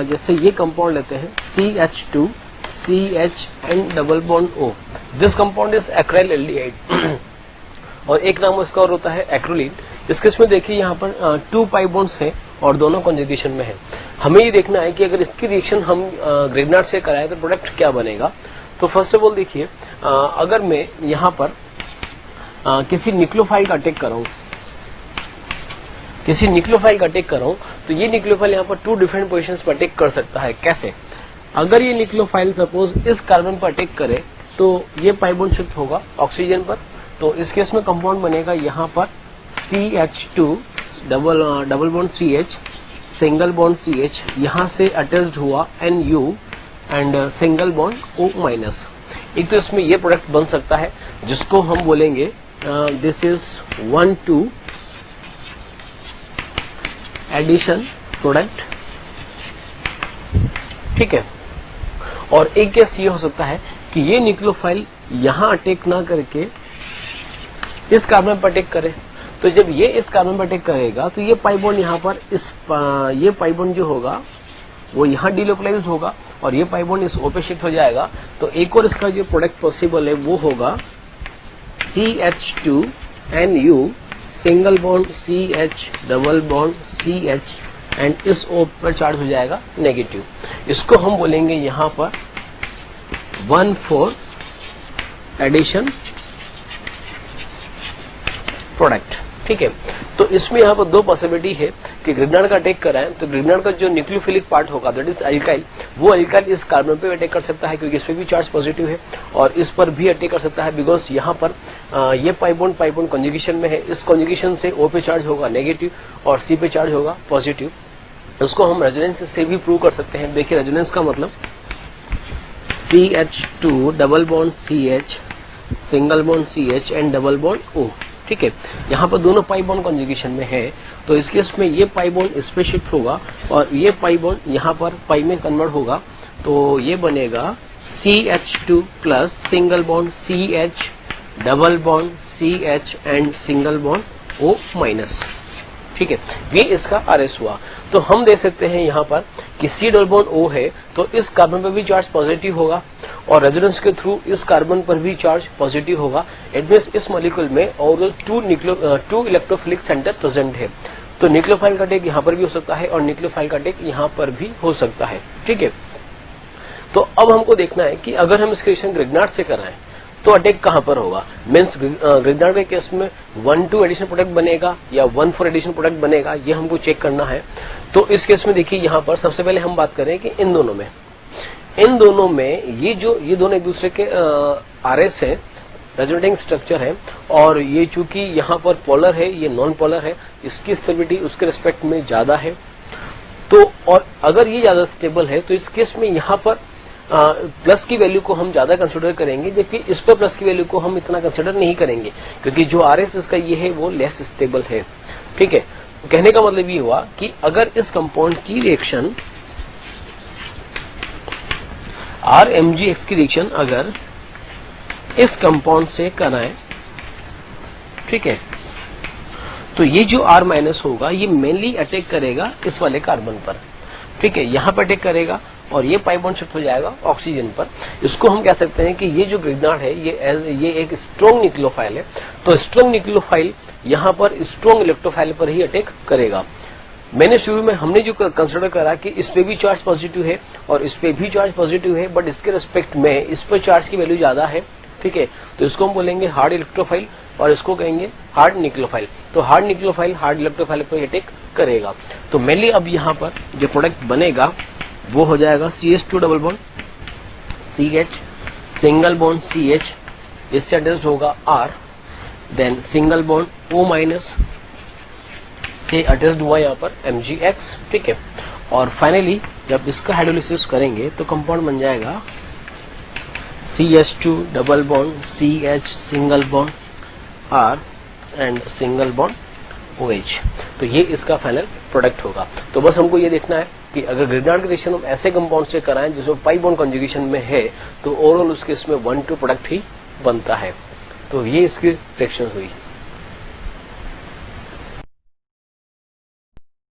जैसे ये कंपाउंड लेते हैं CH2 CH and double bond O, this compound is एक्राइल aldehyde और एक नाम इसका और होता है एक्रोलीन। इस केस में देखिए यहाँ पर 2 पाई बॉन्ड्स हैं और दोनों कॉन्जुगेशन में है। हमें ये देखना है कि अगर इसकी रिएक्शन हम ग्रिग्नार्ड से कराएं तो प्रोडक्ट क्या बनेगा। तो फर्स्ट ऑफ ऑल देखिए, अगर मैं यहाँ पर किसी न्यूक्लियोफाइल का अटैक कराऊं, तो ये न्यूक्लियोफाइल यहाँ पर 2 डिफरेंट पोजीशंस पर अटैक कर सकता है। कैसे? अगर ये न्यूक्लियोफाइल सपोज इस कार्बन पर अटैक करे तो ये पाई बॉन्ड शिफ्ट होगा ऑक्सीजन पर, तो इस केस में कंपाउंड बनेगा यहाँ पर CH2 double bond CH single bond CH, यहाँ से अटैच्ड हुआ NU and single bond O minus. एक तो इसमें ये प्रोडक्ट बन सकता है जिसको हम बोलेंगे दिस इज 1,2 एडिशन प्रोडक्ट। ठीक है, और एक केस ये हो सकता है कि ये न्यूक्लियोफाइल यहाँ अटैक ना करके इस कार्बन पर अटैक करे, तो जब ये इस कार्बन पर अटैक करेगा तो ये पाई बॉन्ड यहाँ पर ये पाई बॉन्ड जो होगा वो यहाँ डिलोकलाइज्ड होगा और ये पाई बॉन्ड इस O पे शिफ्ट हो जाएगा। तो एक और इसका जो प्रोडक्ट पॉसिबल है वो होगा CH2 NU single bond CH double bond CH and इस O पर चार्ज हो जाएगा नेगेटिव। इसको हम बोलेंगे यहाँ पर 1,4 एडिशन प्रोडक्ट। ठीक है, तो इसमें यहाँ पर 2 पॉसिबिलिटी है कि ग्रिग्नार्ड का अटैक कराएं तो ग्रिग्नार्ड का जो न्यूक्लियोफिलिक पार्ट होगा दैट इज अल्काइल, वो अल्काइल इस कार्बन पे अटैक कर सकता है क्योंकि इस पे भी चार्ज पॉजिटिव है, और इस पर भी अटैक कर सकता है बिकॉज यहाँ पर ये पाई बॉन्ड कॉन्जुगेशन में है। इस कॉन्जुगेशन से O पे चार्ज होगा नेगेटिव और C पे चार्ज होगा पॉजिटिव। उसको हम रेजोनेंस से भी प्रूव कर सकते हैं। देखिए रेजोनेंस का मतलब CH2 double bond CH single bond CH and double bond O। ठीक है, यहाँ पर दोनों पाई बॉन्ड कॉन्जुगेशन में है, तो इस केस में ये पाई बॉन्ड इस पे शिफ्ट होगा और ये पाई बॉन्ड यहाँ पर पाई में कन्वर्ट होगा, तो ये बनेगा CH2 plus single bond CH double bond CH and single bond O minus. ठीक है, ये इसका RS हुआ। तो हम देख सकते हैं यहाँ पर कि C डबल बॉन्ड O है तो इस कार्बन पर भी चार्ज पॉजिटिव होगा और रेजोनेंस के थ्रू इस कार्बन पर भी चार्ज पॉजिटिव होगा। इट मींस इस मॉलिक्यूल में और 2 इलेक्ट्रोफिलिक सेंटर प्रेजेंट है, तो न्यूक्लियोफाइल का अटैक यहाँ पर भी हो सकता है और न्यूक्लियोफाइल का अटैक यहाँ पर भी हो सकता है। ठीक है, तो अब हमको देखना है कि अगर हम इसके रिएक्शन ग्रिग्नार्ड से कराएं तो अटैक कहां पर होगा। मीन्स ग्रिग्नार्ड के केस में 1,2 एडिशन प्रोडक्ट बनेगा या 1,4 एडिशन प्रोडक्ट बनेगा, ये हमको चेक करना है। तो इस केस में देखिए यहाँ पर सबसे पहले हम बात करें कि इन दोनों में ये दोनों एक दूसरे के RS है, रेजोनेटिंग स्ट्रक्चर है और ये चूंकि यहाँ पर पोलर है, ये नॉन पोलर है, इसकी स्टेबिलिटी उसके रिस्पेक्ट में ज्यादा है। तो और अगर ये ज्यादा स्टेबल है तो इस केस में यहाँ पर प्लस की वैल्यू को हम ज्यादा कंसिडर करेंगे, जबकि इस पर प्लस की वैल्यू को हम इतना कंसिडर नहीं करेंगे, क्योंकि जो RS इसका ये है वो लेस स्टेबल है। ठीक है, कहने का मतलब ये हुआ कि अगर इस कंपाउंड की रिएक्शन RMgX की रिएक्शन अगर इस कंपाउंड से कराएं, ठीक है, तो ये जो R माइनस होगा ये मेनली अटैक करेगा इस वाले कार्बन पर। ठीक है, यहाँ पर अटैक करेगा और ये पाई बॉन्ड शिफ्ट हो जाएगा ऑक्सीजन पर। इसको हम कह सकते हैं कि ये जो ग्रिग्नार्ड है ये एक स्ट्रॉन्ग न्यूक्लियोफाइल है, तो स्ट्रॉन्ग न्यूक्लियोफाइल यहाँ पर स्ट्रॉन्ग इलेक्ट्रोफाइल पर ही अटैक करेगा। मैंने शुरू में हमने जो कंसिडर करा कि इस पे भी चार्ज पॉजिटिव है और इस पे भी चार्ज पॉजिटिव है, बट इसके रिस्पेक्ट में इस पर चार्ज की वैल्यू ज्यादा है। ठीक है, तो इसको हम बोलेंगे हार्ड इलेक्ट्रोफाइल और इसको कहेंगे हार्ड न्यूक्लियोफाइल। तो हार्ड न्यूक्लियोफाइल हार्ड इलेक्ट्रोफाइल पर अटैक करेगा। तो मेनली अब यहाँ पर जो प्रोडक्ट बनेगा वो हो जाएगा CH2 double bond CH single bond CH, इससे अटैच्ड होगा R, then single bond O minus से अटैच्ड हुआ यहाँ पर MgX। ठीक है, और फाइनली जब इसका हाइड्रोलिसिस करेंगे तो कंपाउंड बन जाएगा CH2 double bond CH single bond R and single bond OH। तो ये इसका फाइनल प्रोडक्ट होगा। तो बस हमको ये देखना है कि अगर ग्रिग्नार्ड की रिएक्शन हम ऐसे कंपाउंड से कराएं जिसमें पाई बॉन्ड कॉन्जुगेशन में है, तो ओवरऑल उसके इसमें 1-2 प्रोडक्ट ही बनता है। तो ये इसकी रिएक्शन हुई।